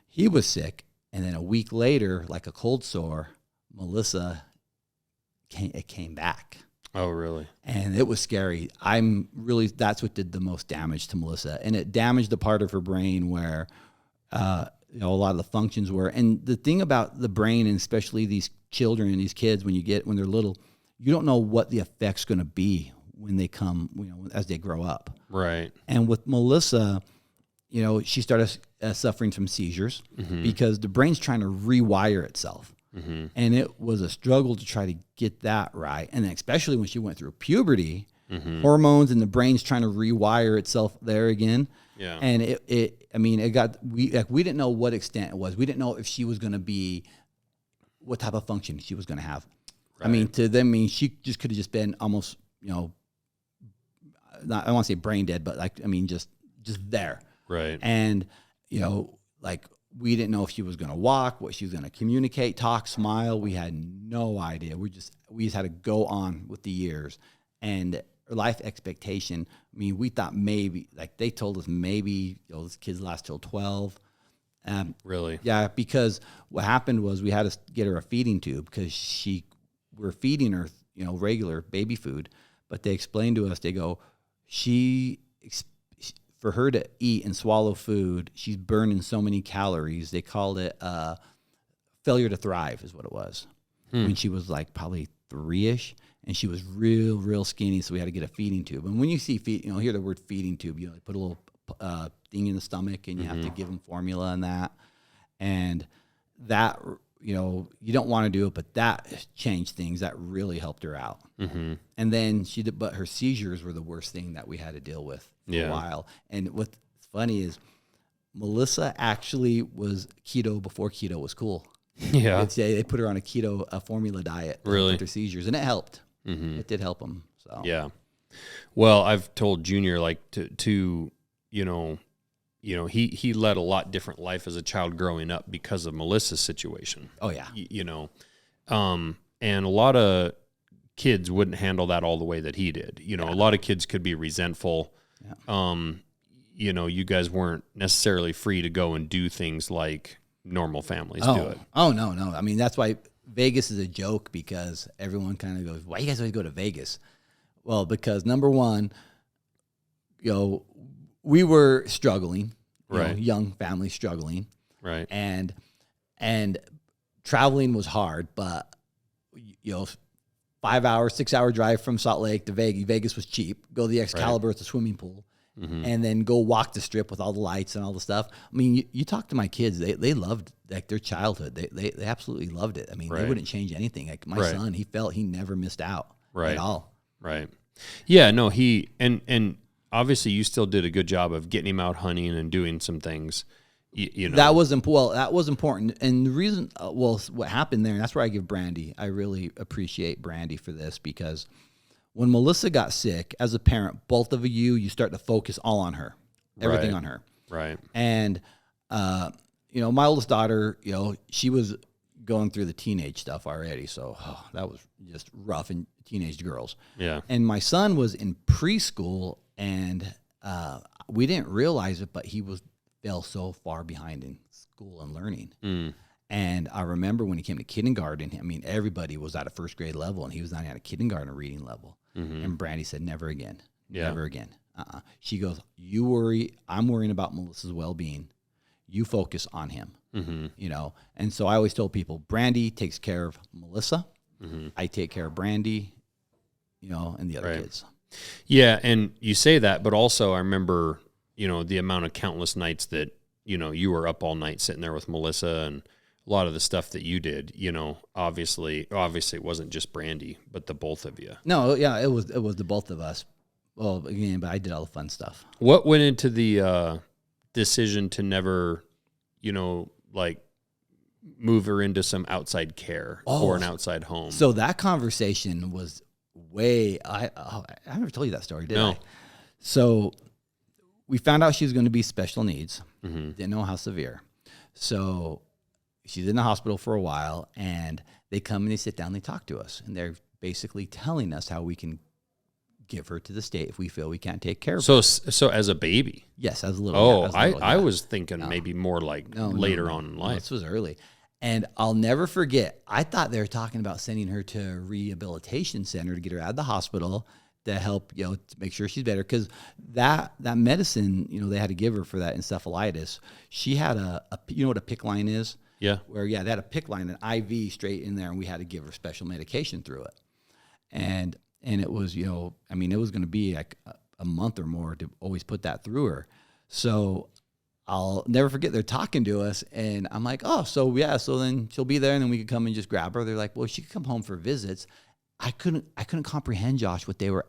He was sick, and then a week later, like a cold sore, Melissa came back. Oh, really? And it was scary. That's what did the most damage to Melissa. And it damaged the part of her brain where, a lot of the functions were. And the thing about the brain, and especially these children and these kids, when they're little, you don't know what the effect's going to be when they come, as they grow up. Right. And with Melissa, she started suffering from seizures because the brain's trying to rewire itself. And it was a struggle to try to get that right. And then especially when she went through puberty, hormones and the brain's trying to rewire itself there again. Yeah. And we didn't know what extent it was. We didn't know if she was going to be, what type of function she was going to have. Right. To them, she just could have just been almost, not, I don't want to say brain dead, but just there. Right. And, we didn't know if she was going to walk, what she was going to communicate, talk, smile. We had no idea. We just had to go on with the years. And life expectation, we thought maybe, they told us maybe, this kid's last till 12. Really? Yeah, because what happened was we had to get her a feeding tube because we're feeding her, regular baby food. But they explained to us, they go, for her to eat and swallow food, she's burning so many calories. They called it failure to thrive is what it was. When she was probably 3-ish, and she was real skinny, so we had to get a feeding tube. And when you see hear the word feeding tube, they put a little thing in the stomach, and you have to give them formula and that. And that you don't want to do it, but that changed things. That really helped her out. Mm-hmm. And then but her seizures were the worst thing that we had to deal with for a while. And what's funny is Melissa actually was keto before keto was cool. Yeah. They put her on a formula diet with her seizures, and it helped. Mm-hmm. It did help them. So yeah. Well, I've told Junior like to he led a lot different life as a child growing up because of Melissa's situation. Oh yeah. And a lot of kids wouldn't handle that all the way that he did. A lot of kids could be resentful. Yeah. You guys weren't necessarily free to go and do things like normal families do it. Oh, no. I mean, that's why Vegas is a joke, because everyone kind of goes, why you guys always go to Vegas? Well, because number one, we were struggling, young family struggling. Right. And traveling was hard, but 5 hour, 6 hour drive from Salt Lake to Vegas. Vegas was cheap. Go to the Excalibur at the swimming pool. Mm-hmm. And then go walk the strip with all the lights and all the stuff. I mean, you talk to my kids; they loved their childhood. They absolutely loved it. I mean, they wouldn't change anything. Like my son, he felt he never missed out at all. Right. Yeah. No. He and obviously you still did a good job of getting him out hunting and doing some things. That was important. And the reason, what happened there, and that's where I give Brandy. I really appreciate Brandy for this, because when Melissa got sick, as a parent, both of you start to focus all on her, everything on her. Right. And, my oldest daughter, she was going through the teenage stuff already. So that was just rough, and teenage girls. Yeah. And my son was in preschool, and we didn't realize it, but he fell so far behind in school and learning. Mm. And I remember when he came to kindergarten, I mean, everybody was at a first grade level, and he was not at a kindergarten reading level. Mm-hmm. And Brandy said, never again. Yeah. Never again. She goes, you worry. I'm worrying about Melissa's well-being. You focus on him, And so I always told people, Brandy takes care of Melissa. Mm-hmm. I take care of Brandy, and the other kids. Yeah. And you say that, but also I remember, the amount of countless nights that, you were up all night sitting there with Melissa, and a lot of the stuff that you did, obviously it wasn't just Brandy, but the both of you. No, yeah, it was the both of us. Well, again, but I did all the fun stuff. What went into the decision to never, move her into some outside care or an outside home? So that conversation was I never told you that story, did I? So we found out she was going to be special needs. Mm-hmm. Didn't know how severe. So she's in the hospital for a while, and they come and they sit down, they talk to us, and they're basically telling us how we can give her to the state if we feel we can't take care of her. So as a baby? Yes, as a little. I was thinking maybe more like later on in life. This was early. And I'll never forget, I thought they were talking about sending her to a rehabilitation center to get her out of the hospital to help, to make sure she's better. Because that medicine, they had to give her for that encephalitis. She had what a PICC line is? Yeah. Where, they had a PICC line, an IV straight in there, and we had to give her special medication through it. And it was, it was going to be like a month or more to always put that through her. So I'll never forget, they're talking to us, and I'm like, so then she'll be there, and then we could come and just grab her. They're like, well, she could come home for visits. I couldn't comprehend, Josh, what they were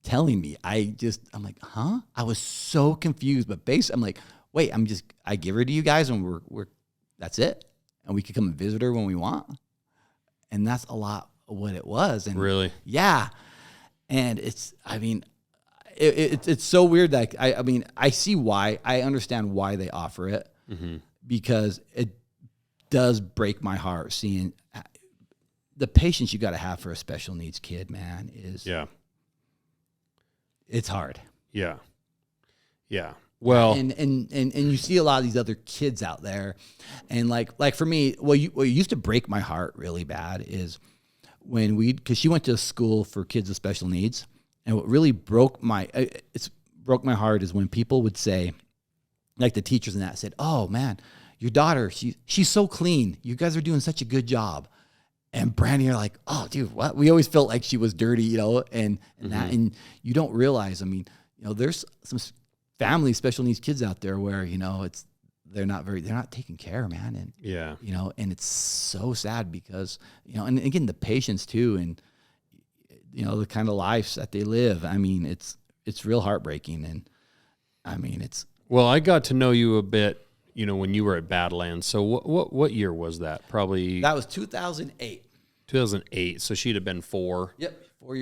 telling me. I'm like, huh? I was so confused, but I'm like, wait, I give her to you guys, and we're that's it, and we could come and visit her when we want. And that's a lot of what it was. And really, yeah. And it's so weird that I see why. I understand why they offer it, mm-hmm. because it does break my heart seeing the patience you got to have for a special needs kid, man, it's hard. Yeah. Yeah. Well, and you see a lot of these other kids out there, and like for me, what used to break my heart really bad is when because she went to a school for kids with special needs, and what really broke my heart is when people would say, like the teachers and that said, "Oh man, your daughter, she's so clean. You guys are doing such a good job." And Brandy are like, "Oh, dude, what?" We always felt like she was dirty, and mm-hmm. that, and you don't realize. There's some family special needs kids out there where it's they're not taking care, man. And, yeah, you know, and it's so sad because, you know, and again, the patients too, and, you know, the kind of lives that they live. I mean, it's real heartbreaking. And I mean, well, I got to know you a bit, you know, when you were at Badlands. So what year was that? Probably that was 2008. 2008. So she'd have been 4. Yep. 4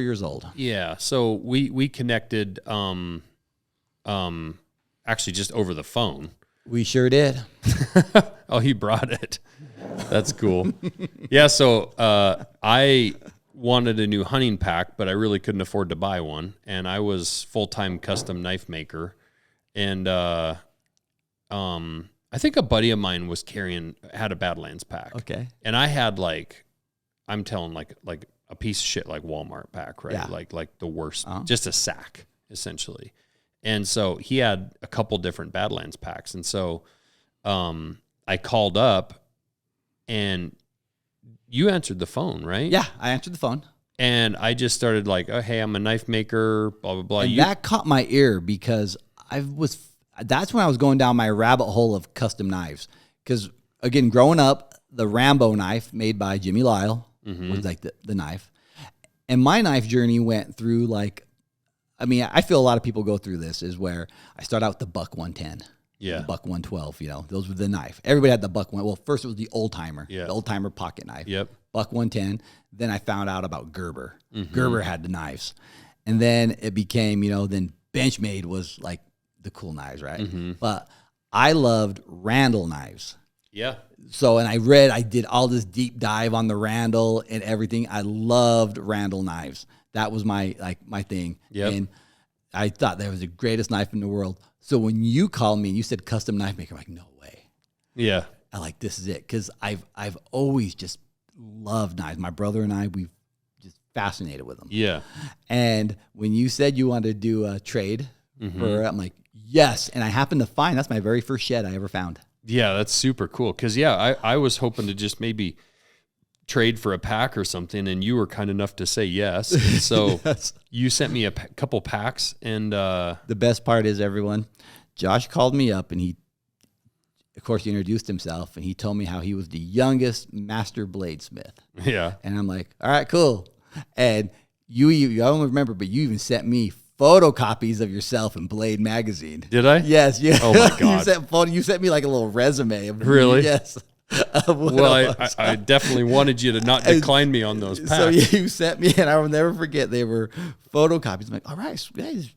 years old. Yeah. So we connected, actually just over the phone. We sure did. Oh, he brought it. That's cool. Yeah. So, I wanted a new hunting pack, but I really couldn't afford to buy one. And I was full-time custom knife maker. And, I think a buddy of mine had a Badlands pack. Okay. And I had I'm telling like a piece of shit, like Walmart pack, right? Yeah. Like the worst, just a sack essentially. And so he had a couple different Badlands packs. And so, I called up and you answered the phone, right? Yeah. I answered the phone. And I just started like, oh, hey, I'm a knife maker, blah, blah, blah. And that caught my ear because that's when I was going down my rabbit hole of custom knives. Because again, growing up, the Rambo knife made by Jimmy Lyle was like the knife. And my knife journey went through I feel a lot of people go through this is where I start out with the Buck 110. Yeah. The Buck 112, you know, those were the knife. Everybody had the Buck 1. Well, first it was the old timer, the old timer pocket knife. Yep. Buck 110. Then I found out about Gerber. Gerber had the knives. And then it became, you know, then Benchmade was like the cool knives, right? But I loved Randall knives. Yeah. So, and I did all this deep dive on the Randall and everything. I loved Randall knives. That was my thing. Yep. And I thought that was the greatest knife in the world. So when you called me and you said custom knife maker, I'm like, no way. Yeah. This is it. Cause I've always just loved knives. My brother and I, we've just fascinated with them. Yeah. And when you said you wanted to do a trade I'm like, yes. And I happened to find, that's my very first shed I ever found. Yeah. That's super cool. Cause I was hoping to just maybe trade for a pack or something, and you were kind enough to say yes. And so Yes. You sent me a couple packs, and the best part is, everyone, Josh called me up, and he introduced himself, and he told me how he was the youngest master bladesmith. Yeah. And I'm like, all right, cool. And I don't remember, but you even sent me photocopies of yourself in Blade magazine. Did I? Yes. Yeah. Oh my God. You sent me like a little resume of really? Yes. Well, I definitely wanted you to not decline me on those packs. So you sent me, and I will never forget, they were photocopies. I'm like, all right, guys,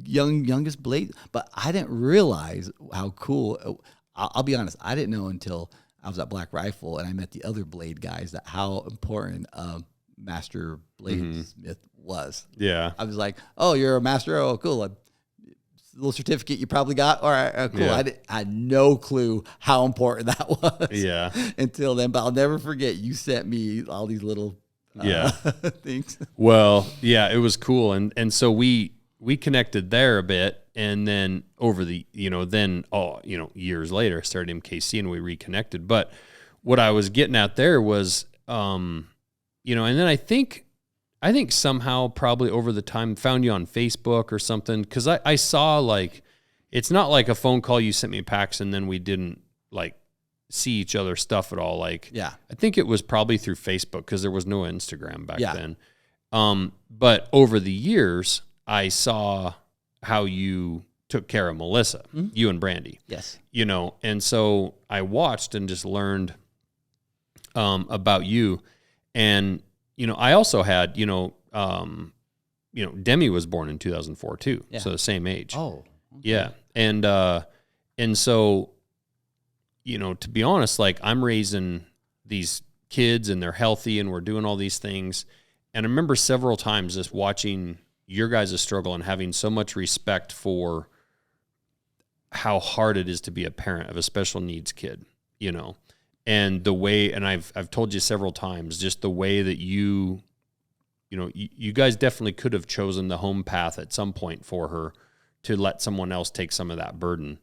youngest blade. But I didn't realize how cool. I'll be honest, I didn't know until I was at Black Rifle and I met the other blade guys that how important master bladesmith was. Yeah. I was like, oh, you're a master? Oh, cool. Little certificate you probably got. All right, cool. Yeah. I had no clue how important that was. Yeah. Until then, but I'll never forget you sent me all these little things. Well, yeah, it was cool, and so we connected there a bit, and then over the years later, I started MKC and we reconnected. But what I was getting at there was, and then I think somehow probably over the time found you on Facebook or something. Cause I saw it's not like a phone call, you sent me packs and then we didn't see each other's stuff at all. I think it was probably through Facebook cause there was no Instagram back then. But over the years I saw how you took care of Melissa, you and Brandy. Yes. And so I watched and just learned, about you. And, I also had, Demi was born in 2004 too. Yeah. So the same age. Oh, okay. Yeah. And so, to be honest, I'm raising these kids and they're healthy and we're doing all these things. And I remember several times just watching your guys' struggle and having so much respect for how hard it is to be a parent of a special needs kid, and the way, and I've told you several times, just the way that you guys definitely could have chosen the home path at some point for her to let someone else take some of that burden.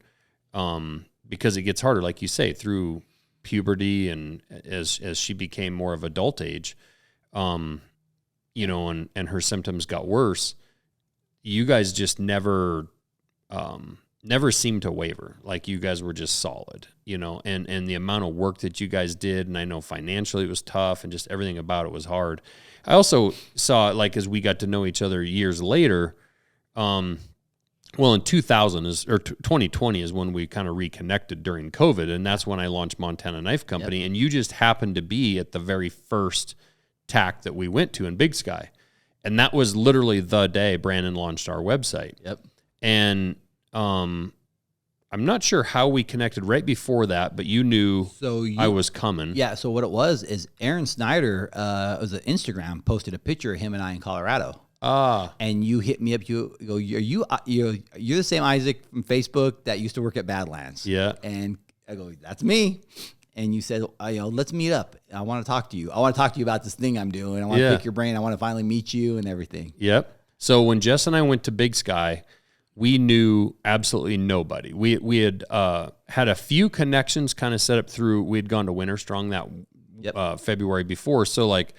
Because it gets harder, like you say, through puberty and as she became more of adult age, and her symptoms got worse. You guys just never, never seemed to waver. Like you guys were just solid, and the amount of work that you guys did. And I know financially it was tough and just everything about it was hard. I also saw, like, as we got to know each other years later, well, in 2020 is when we kind of reconnected during COVID. And that's when I launched Montana Knife Company. Yep. And you just happened to be at the very first TAC that we went to in Big Sky. And that was literally the day Brandon launched our website. Yep. And I'm not sure how we connected right before that, but you knew I was coming. Yeah, so what it was is Aaron Snyder, it was an Instagram, posted a picture of him and I in Colorado. And you hit me up. You go, you're the same Isaac from Facebook that used to work at Badlands. Yeah. And I go, that's me. And you said, let's meet up. I want to talk to you. I want to talk to you about this thing I'm doing. I want to pick your brain. I want to finally meet you and everything. Yep. So when Jess and I went to Big Sky, we knew absolutely nobody. We had had a few connections kind of set up through, we had gone to Winter Strong that February before. So like a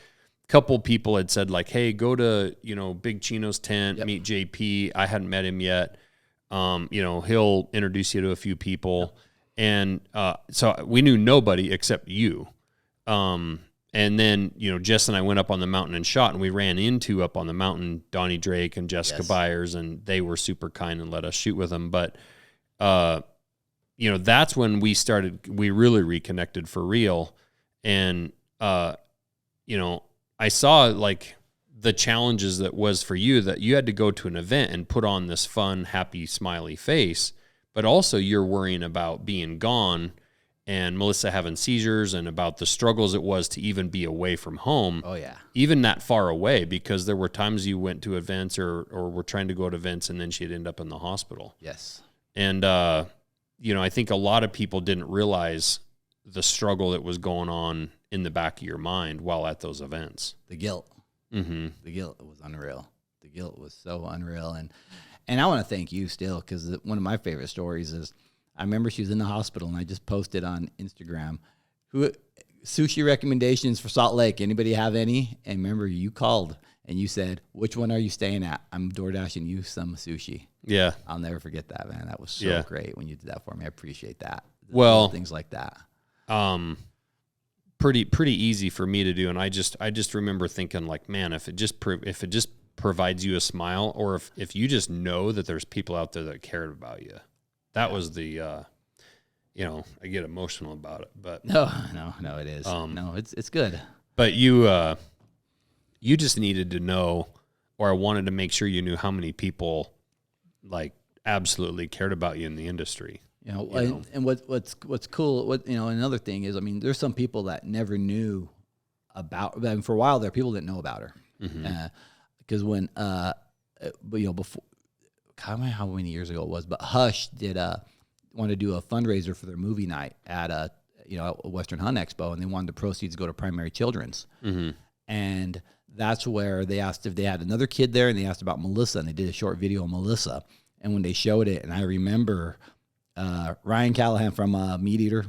couple people had said like, hey, go to, Big Chino's tent, meet JP. I hadn't met him yet. He'll introduce you to a few people. Yep. And so we knew nobody except you. And then, Jess and I went up on the mountain and shot, and we ran into up on the mountain Donnie Drake and Jessica Byers, and they were super kind and let us shoot with them. But, that's when we really reconnected for real. And, I saw like the challenges that was for you, that you had to go to an event and put on this fun, happy, smiley face, but also you're worrying about being gone and Melissa having seizures and about the struggles it was to even be away from home. Oh, yeah. Even that far away, because there were times you went to events or were trying to go to events and then she'd end up in the hospital. Yes. And, I think a lot of people didn't realize the struggle that was going on in the back of your mind while at those events. The guilt. Mm-hmm. The guilt was unreal. The guilt was so unreal. And I want to thank you still, because one of my favorite stories is, I remember she was in the hospital, and I just posted on Instagram, sushi recommendations for Salt Lake. Anybody have any? And remember, you called, and you said, which one are you staying at? I'm DoorDashing you some sushi. Yeah. I'll never forget that, man. That was so great when you did that for me. I appreciate that. Well, things like that. Pretty easy for me to do. And I just remember thinking like, man, if it just provides you a smile, or if you just know that there's people out there that cared about you. That was the, I get emotional about it, but no, it is. No, it's good. But you just needed to know, or I wanted to make sure you knew how many people like absolutely cared about you in the industry. And what's cool, another thing is, there's some people that never knew about, for a while there, people didn't know about her. Mm-hmm. Because when, before, I don't know how many years ago it was, but Hush wanted to do a fundraiser for their movie night at a Western Hunt Expo, and they wanted the proceeds to go to Primary Children's. Mm-hmm. And that's where they asked if they had another kid there, and they asked about Melissa, and they did a short video of Melissa. And when they showed it, and I remember Ryan Callahan from Meat Eater,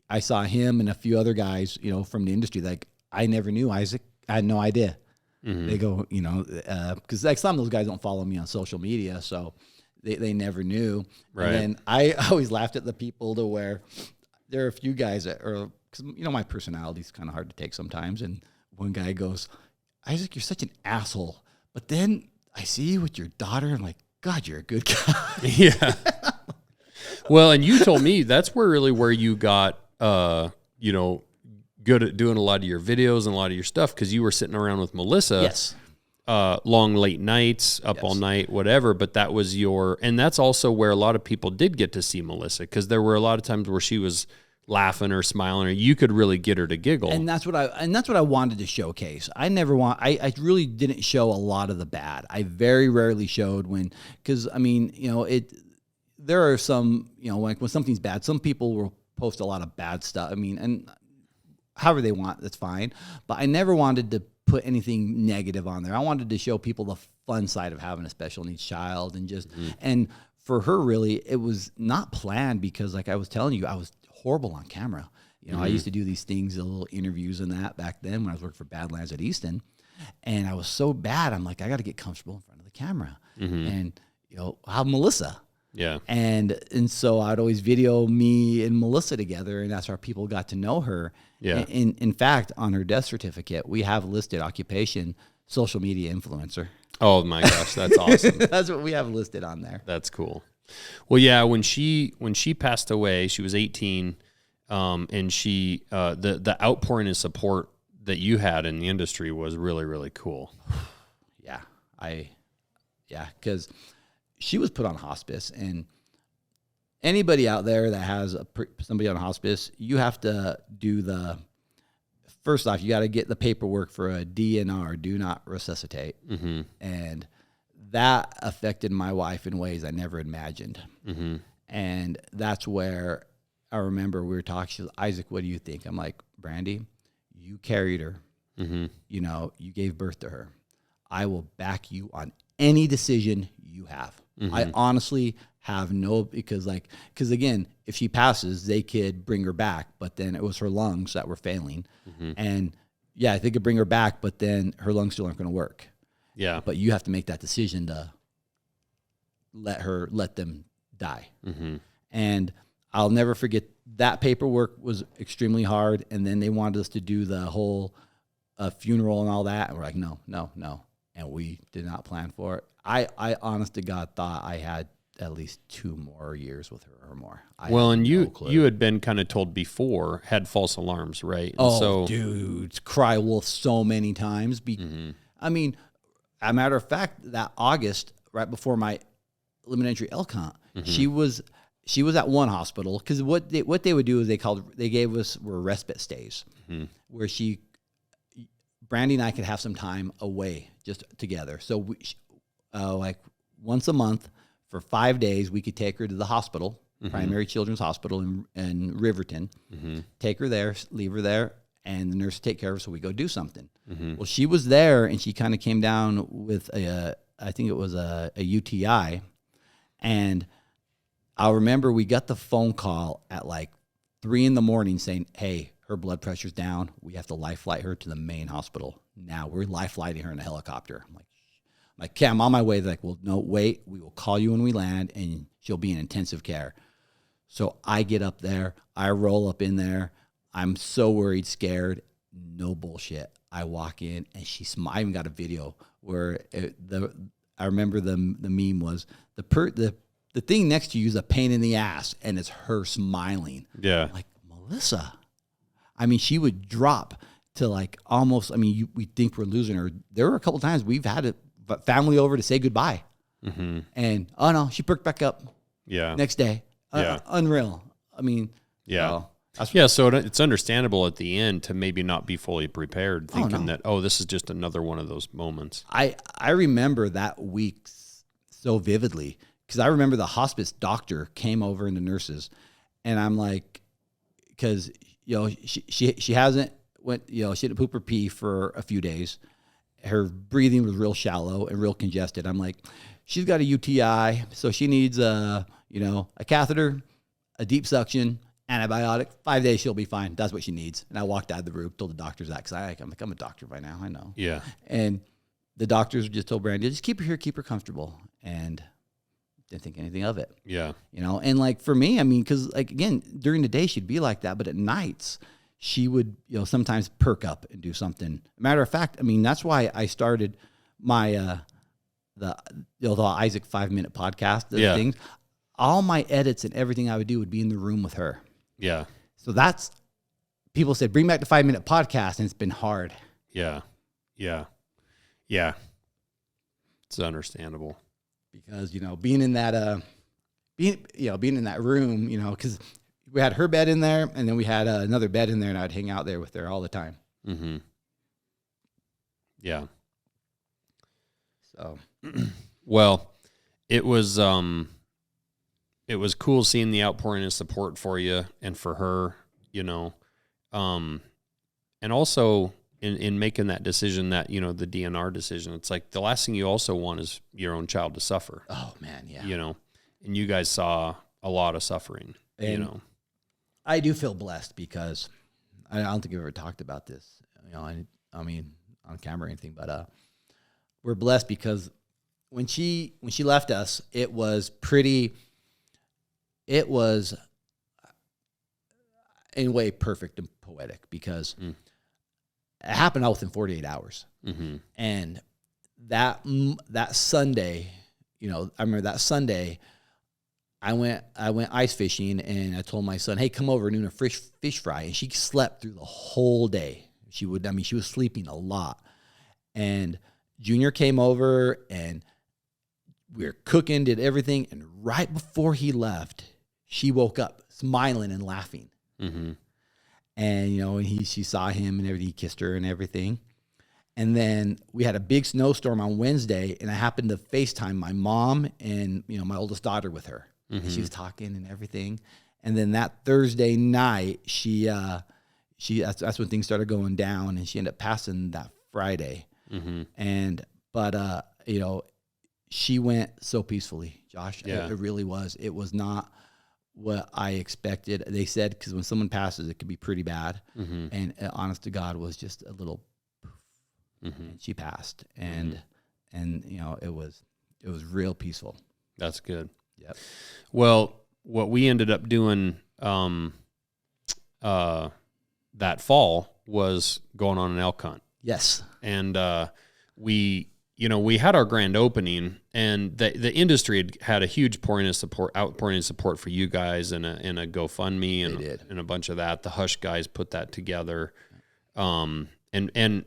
I saw him and a few other guys, from the industry. Like, I never knew Isaac. I had no idea. Mm-hmm. They go, because like some of those guys don't follow me on social media, so they never knew. Right. And then I always laughed at the people to where there are a few guys that are, because my personality is kind of hard to take sometimes. And one guy goes, Isaac, you're such an asshole. But then I see you with your daughter, and I'm like, God, you're a good guy. Yeah. Well, and you told me that's where you got, good at doing a lot of your videos and a lot of your stuff, because you were sitting around with Melissa. Yes. Long late nights, up all night, whatever. But that was and that's also where a lot of people did get to see Melissa, because there were a lot of times where she was laughing or smiling, or you could really get her to giggle. And that's what I wanted to showcase. I really didn't show a lot of the bad. I very rarely showed because there are some, like when something's bad, some people will post a lot of bad stuff. And however they want, that's fine. But I never wanted to put anything negative on there. I wanted to show people the fun side of having a special needs child, and just, and for her, really, it was not planned, because like I was telling you, I was horrible on camera. I used to do these things, little interviews and that back then when I was working for Badlands at Easton, and I was so bad. I'm like, I got to get comfortable in front of the camera. Mm-hmm. And, how Melissa, Yeah. And so I'd always video me and Melissa together, and that's how people got to know her. Yeah. In fact, on her death certificate, we have listed occupation social media influencer. Oh my gosh, that's awesome. That's what we have listed on there. That's cool. Well, yeah, when she passed away, she was 18, and she the outpouring of support that you had in the industry was really, really cool. Because she was put on hospice, and anybody out there that has somebody on hospice, you have to do first off, you got to get the paperwork for a DNR, do not resuscitate. Mm-hmm. And that affected my wife in ways I never imagined. Mm-hmm. And that's where I remember we were talking. She was, Isaac, what do you think? I'm like, Brandy, you carried her. Mm-hmm. You know, you gave birth to her. I will back you on any decision you have. Mm-hmm. I honestly have because again, if she passes, they could bring her back, but then it was her lungs that were failing. Mm-hmm. And yeah, they could bring her back, but then her lungs still aren't going to work. Yeah. But you have to make that decision to let them die. Mm-hmm. And I'll never forget that paperwork was extremely hard. And then they wanted us to do the whole funeral and all that. And we're like, no. And we did not plan for it. I honest to God thought I had at least 2 more years with her or more. And you had been kind of told before, had false alarms, right? And dude, cry wolf so many times. Mm-hmm. I mean, as a matter of fact, that August, right before my limited entry LCONT, mm-hmm. she was at one hospital, because what they would do is they gave us respite stays, mm-hmm. where Brandy and I could have some time away just together. So we, like once a month for 5 days, we could take her to the hospital, mm-hmm. Primary Children's Hospital in Riverton, mm-hmm. take her there, leave her there, and the nurse would take care of her, so we go do something. Mm-hmm. Well, she was there, and she kind of came down with I think it was a UTI, and I'll remember we got the phone call at like 3 a.m. saying, hey, her blood pressure's down. We have to life flight her to the main hospital. Now we're life flighting her in a helicopter. I'm like, okay, I'm on my way. They're like, well, no, wait. We will call you when we land, and she'll be in intensive care. So I get up there. I roll up in there. I'm so worried, scared. No bullshit. I walk in, and I even got a video where I remember the meme was the thing next to you is a pain in the ass, and it's her smiling. Yeah. I'm like, Melissa. I mean, she would drop to like almost, we think we're losing her. There were a couple times we've had a family over to say goodbye. Mm-hmm. And, oh no, she perked back up. Yeah. Next day. Yeah. Unreal. I mean, yeah. So it's understandable at the end to maybe not be fully prepared, thinking that, this is just another one of those moments. I remember that week so vividly, because I remember the hospice doctor came over and the nurses, and I'm like, because, she hasn't went, she didn't poop or pee for a few days. Her breathing was real shallow and real congested. I'm like, she's got a UTI, so she needs a catheter, a deep suction, antibiotic. 5 days, she'll be fine. That's what she needs. And I walked out of the room, told the doctors that, because I'm a doctor by now. I know. Yeah. And the doctors just told Brandy, just keep her here, keep her comfortable, and didn't think anything of it. Yeah. And like for me, because like again, during the day she'd be like that, but at nights she would, sometimes perk up and do something. Matter of fact, that's why I started my the Isaac 5-minute podcast. Things, all my edits and everything I would do would be in the room with her. Yeah. So that's, people said, bring back the 5-minute podcast, and it's been hard. Yeah. Yeah. Yeah. It's understandable. Because, being in that, being in that room, because we had her bed in there, and then we had another bed in there, and I'd hang out there with her all the time. Mm-hmm. Yeah. So, well, it was cool seeing the outpouring of support for you and for her, and also in making that decision, that, the DNR decision, it's like the last thing you also want is your own child to suffer. Oh man. Yeah. And you guys saw a lot of suffering, and I do feel blessed, because I don't think I've ever talked about this, on camera or anything, but, we're blessed because when she left us, it was pretty, it was in a way perfect and poetic because it happened all within 48 hours. Mm-hmm. And that Sunday, I remember that Sunday, I went ice fishing, and I told my son, "Hey, come over and do a fish fry." And she slept through the whole day. She was sleeping a lot. And Junior came over, and we were cooking, did everything. And right before he left, she woke up smiling and laughing. Mm-hmm. And, and she saw him and everything. He kissed her and everything. And then we had a big snowstorm on Wednesday, and I happened to FaceTime my mom and, my oldest daughter with her. Mm-hmm. And she was talking and everything. And then that Thursday night, that's when things started going down, and she ended up passing that Friday. Mm-hmm. But she went so peacefully, Josh. Yeah. It really was. It was not what I expected. They said, because when someone passes, it could be pretty bad. Mm-hmm. And honest to God, was just a little poof. Mm-hmm. And she passed. And it was real peaceful. That's good. Yep. Well, what we ended up doing that fall was going on an elk hunt. Yes. And we had our grand opening, and the industry had a huge outpouring of support for you guys, and a GoFundMe and a bunch of that. The Hush guys put that together. And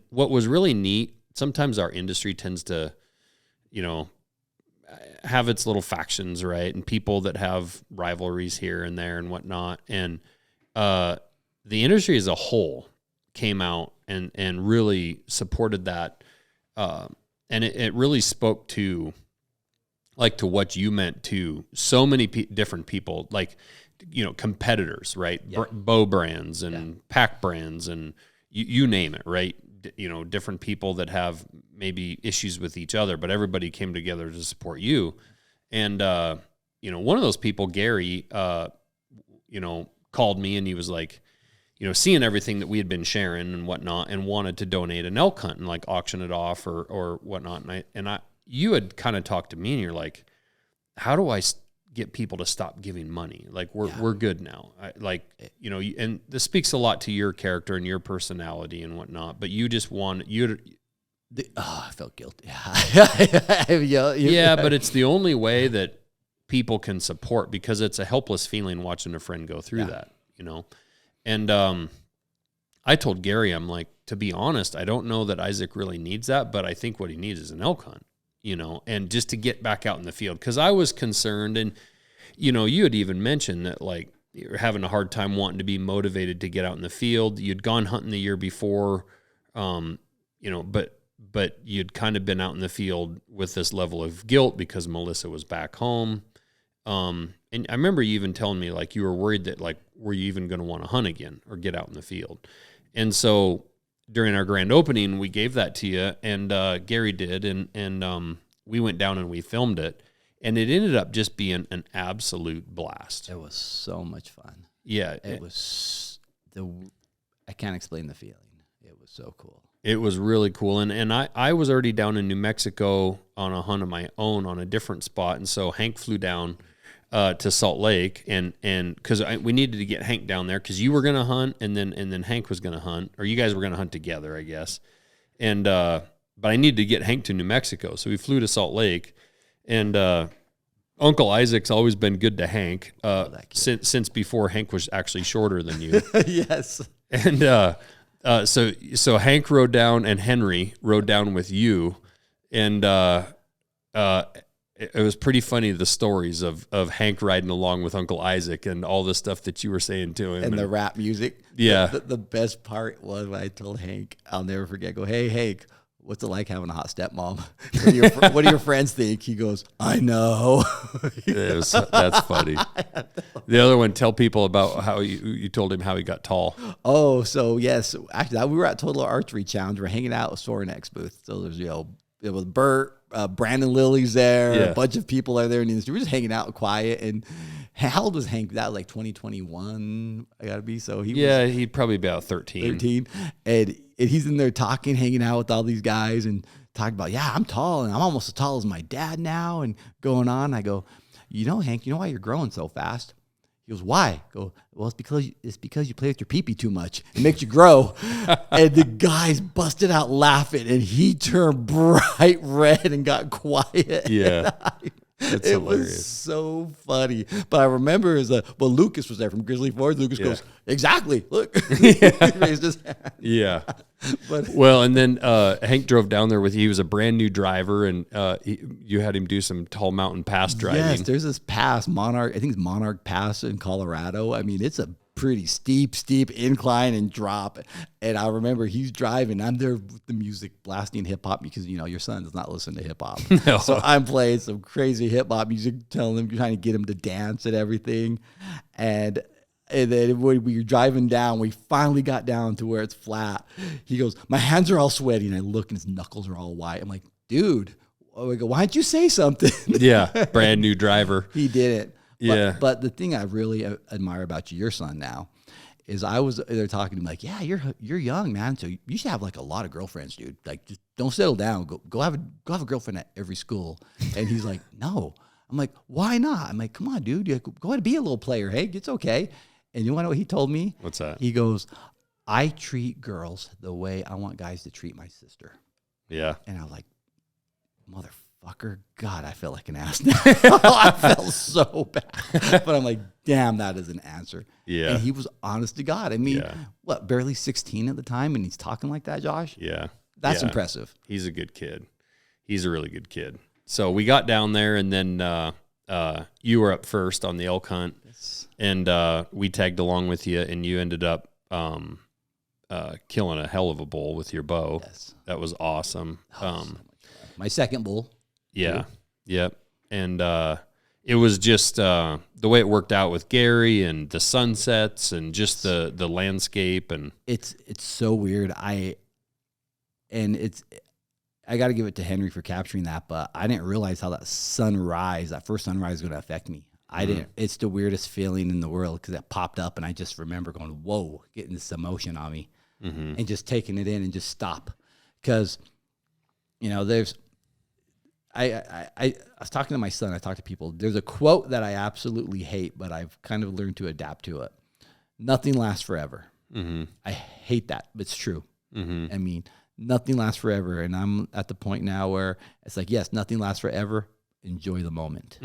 what was really neat, sometimes our industry tends to, have its little factions, right? And people that have rivalries here and there and whatnot. And the industry as a whole came out and really supported that. And it really spoke to what you meant to so many different people, competitors, right? Yeah. Bow brands and pack brands and you name it, right? Different people that have maybe issues with each other, but everybody came together to support you. And, one of those people, Gary, called me, and he was like, seeing everything that we had been sharing and whatnot, and wanted to donate an elk hunt and auction it off or whatnot. And you had kind of talked to me, and you're like, how do I get people to stop giving money? We're good now. And this speaks a lot to your character and your personality and whatnot, but you just I felt guilty. Yeah, but it's the only way that people can support, because it's a helpless feeling watching a friend go through that, And I told Gary, I'm like, to be honest, I don't know that Isaac really needs that, but I think what he needs is an elk hunt, and just to get back out in the field. Because I was concerned, and, you had even mentioned that, you're having a hard time wanting to be motivated to get out in the field. You'd gone hunting the year before, but you'd kind of been out in the field with this level of guilt because Melissa was back home. And I remember you even telling me, you were worried that, were you even going to want to hunt again or get out in the field? And so during our grand opening, we gave that to you, and Gary did, and we went down and we filmed it, and it ended up just being an absolute blast. It was so much fun. Yeah. I can't explain the feeling. It was so cool. It was really cool. And I was already down in New Mexico on a hunt of my own on a different spot. And so Hank flew down to Salt Lake, and because we needed to get Hank down there, because you were going to hunt, and then Hank was going to hunt, or you guys were going to hunt together, I guess. And but I needed to get Hank to New Mexico, so we flew to Salt Lake. And Uncle Isaac's always been good to Hank since before Hank was actually shorter than you. Yes. And so Hank rode down, and Henry rode down with you, and it was pretty funny, the stories of Hank riding along with Uncle Isaac and all the stuff that you were saying to him. And the rap music. Yeah. The best part was when I told Hank, I'll never forget, go, "Hey, Hank, what's it like having a hot stepmom? What do your friends think?" He goes, "I know." That's funny. The other one, tell people about how you told him how he got tall. Oh, so yes. Actually, we were at Total Archery Challenge. We're hanging out with Soreneck's booth. So there's, it was Bert, Brandon Lilly's there, a bunch of people are there in the industry. We're just hanging out quiet. And how old was Hank? That was 2021, I gotta be. So he'd probably be about 13. And he's in there talking, hanging out with all these guys and talking about, I'm tall, and I'm almost as tall as my dad now, and going on. I go, Hank, you know why you're growing so fast? He goes, why? I go, well, it's because you play with your pee-pee too much. It makes you grow. And the guys busted out laughing, and he turned bright red and got quiet. Yeah. That's it hilarious. Was so funny. But I remember Lucas was there from Grizzly Ford. Lucas goes, exactly. Look. He raised his hand. Yeah. Well, and then Hank drove down there with you. He was a brand new driver, and you had him do some tall mountain pass driving. Yes, there's this pass, Monarch. I think it's Monarch Pass in Colorado. I mean, it's a pretty steep incline and drop. And I remember he's driving. I'm there with the music blasting hip hop because, your son does not listen to hip hop. No. So I'm playing some crazy hip hop music, telling him, trying to get him to dance and everything. And then when we were driving down, we finally got down to where it's flat. He goes, my hands are all sweaty. And I look and his knuckles are all white. I'm like, dude, I go, why didn't you say something? Yeah, brand new driver. He didn't. Yeah. But the thing I really admire about your son now is I was there talking to him like, yeah, you're young, man. So you should have like a lot of girlfriends, dude. Like, just don't settle down. Go have a girlfriend at every school. And he's like, no. I'm like, why not? I'm like, come on, dude. Go ahead and be a little player. Hey, it's okay. And you want to know what he told me? What's that? He goes, I treat girls the way I want guys to treat my sister. Yeah. And I was like, motherfucker, God, I felt like an ass now. I felt so bad. But I'm like, damn, that is an answer. Yeah. And he was honest to God. I mean, barely 16 at the time, and he's talking like that, Josh? Yeah. That's impressive. He's a good kid. He's a really good kid. So we got down there, and then you were up first on the elk hunt, and we tagged along with you, and you ended up killing a hell of a bull with your bow. Yes. That was awesome. My second bull. Yeah. Yep. And it was just the way it worked out with Gary and the sunsets and just the landscape, and it's so weird. I got to give it to Henry for capturing that, but I didn't realize how that first sunrise was going to affect me. I didn't. It's the weirdest feeling in the world because it popped up, and I just remember going, whoa, getting this emotion on me, and just taking it in and just stop. Because, there's, I was talking to my son, I talked to people. There's a quote that I absolutely hate, but I've kind of learned to adapt to it. Nothing lasts forever. I hate that, but it's true. I mean, nothing lasts forever. And I'm at the point now where it's like, yes, nothing lasts forever. Enjoy the moment.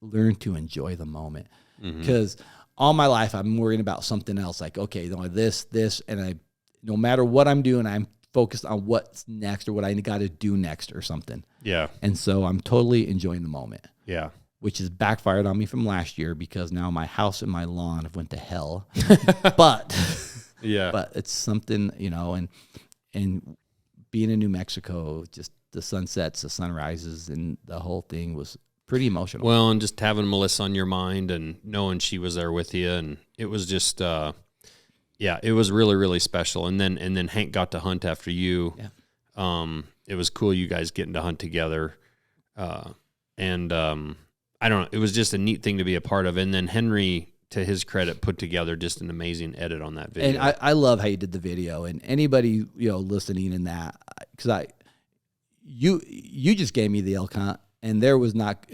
Learn to enjoy the moment. Because all my life, I'm worrying about something else. Like, okay, this, and no matter what I'm doing, I'm focused on what's next or what I got to do next or something. Yeah. And so I'm totally enjoying the moment. Yeah. Which has backfired on me from last year because now my house and my lawn have went to hell. But it's something, and being in New Mexico, just the sunsets, the sunrises, and the whole thing was pretty emotional. Well, and just having Melissa on your mind and knowing she was there with you, and it was just it was really, really special. And then Hank got to hunt after you. Yeah. It was cool you guys getting to hunt together. And I don't know, it was just a neat thing to be a part of. And then Henry, to his credit, put together just an amazing edit on that video. And I love how you did the video. And anybody, listening in that, because you just gave me the elk hunt, and there was not,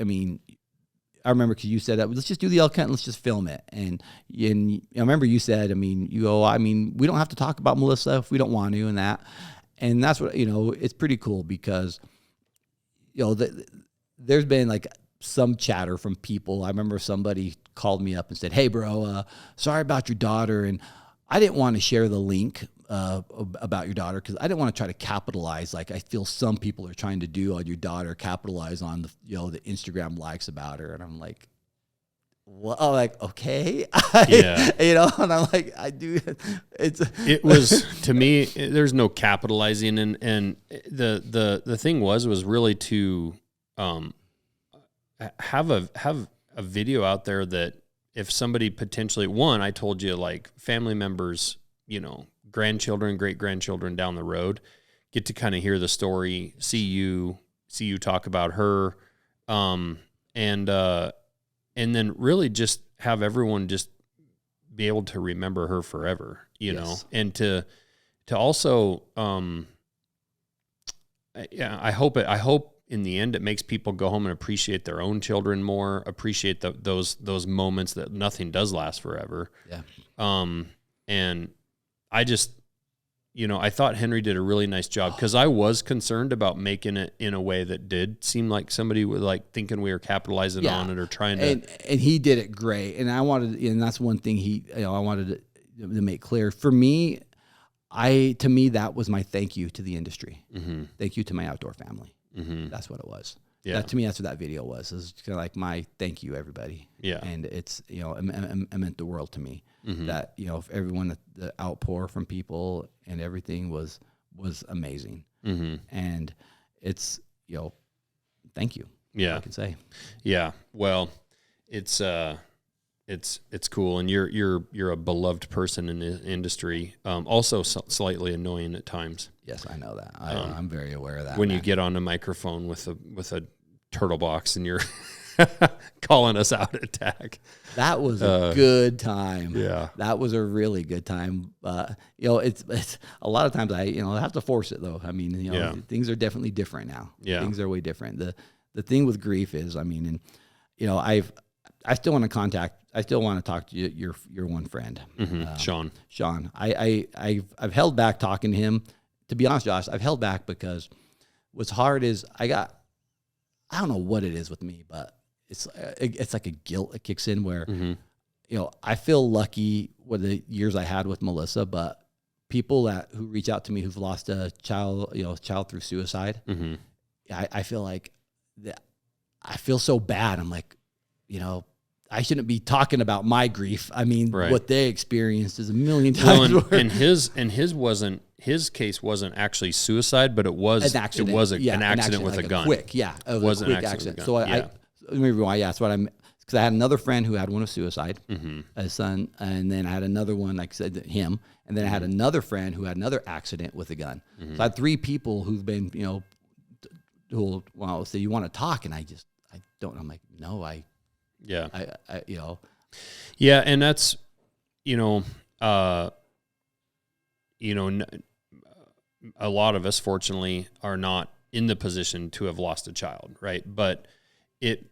I remember because you said that, let's just do the elk hunt and let's just film it. And I remember you said, we don't have to talk about Melissa if we don't want to, and that. And that's what, it's pretty cool because, there's been like some chatter from people. I remember somebody called me up and said, hey, bro, sorry about your daughter. And I didn't want to share the link about your daughter because I didn't want to try to capitalize like I feel some people are trying to do on your daughter, capitalize on the the Instagram likes about her. And I'm like, well, I'm like, okay. And I'm like, I do. It was, to me, there's no capitalizing. And the thing was really to have a video out there that if somebody potentially, I told you, like, family members, grandchildren, great-grandchildren down the road get to kind of hear the story, see you talk about her, and then really just have everyone just be able to remember her forever, you know, and to also, I hope in the end, it makes people go home and appreciate their own children more, appreciate those moments that nothing does last forever. Yeah. And I just, I thought Henry did a really nice job, because I was concerned about making it in a way that did seem like somebody was like thinking we were capitalizing on it or trying to. And he did it great. And and that's one thing I wanted to make clear for me. To me, that was my thank you to the industry. Mm-hmm. Thank you to my outdoor family. Mm-hmm. That's what it was. Yeah. To me, that's what that video was. It was kind of like my thank you, everybody. Yeah. And it's, it meant the world to me. Mm-hmm. That, if everyone, the outpour from people and everything was amazing. Mm-hmm. And it's, thank you. Yeah. I can say. Yeah. Well, it's cool. And you're a beloved person in the industry. Also slightly annoying at times. Yes, I know that. I'm very aware of that. When you get on a microphone with a turtle box and you're calling us out at TAC. That was a good time. Yeah. That was a really good time. It's a lot of times I have to force it though. I mean, things are definitely different now. Yeah. Things are way different. The thing with grief is, I still want to talk to your one friend, Sean. Sean. I've held back talking to him. To be honest, Josh, I've held back because what's hard is I don't know what it is with me, but it's like a guilt that kicks in where, I feel lucky with the years I had with Melissa, but people who reach out to me who've lost a child through suicide, I feel like that. I feel so bad. I'm like, I shouldn't be talking about my grief. I mean, what they experienced is a million times worse. And his case wasn't actually suicide, but it was an accident. It was an accident with a gun. It was a quick accident. So let me rewind. That's what because I had another friend who had one of suicide, a son, and then I had another one, like I said, him, and then I had another friend who had another accident with a gun. So I had three people who've been, who say you want to talk, and I don't. I'm like, no, Yeah. Yeah, and that's, a lot of us, fortunately, are not in the position to have lost a child, right? But it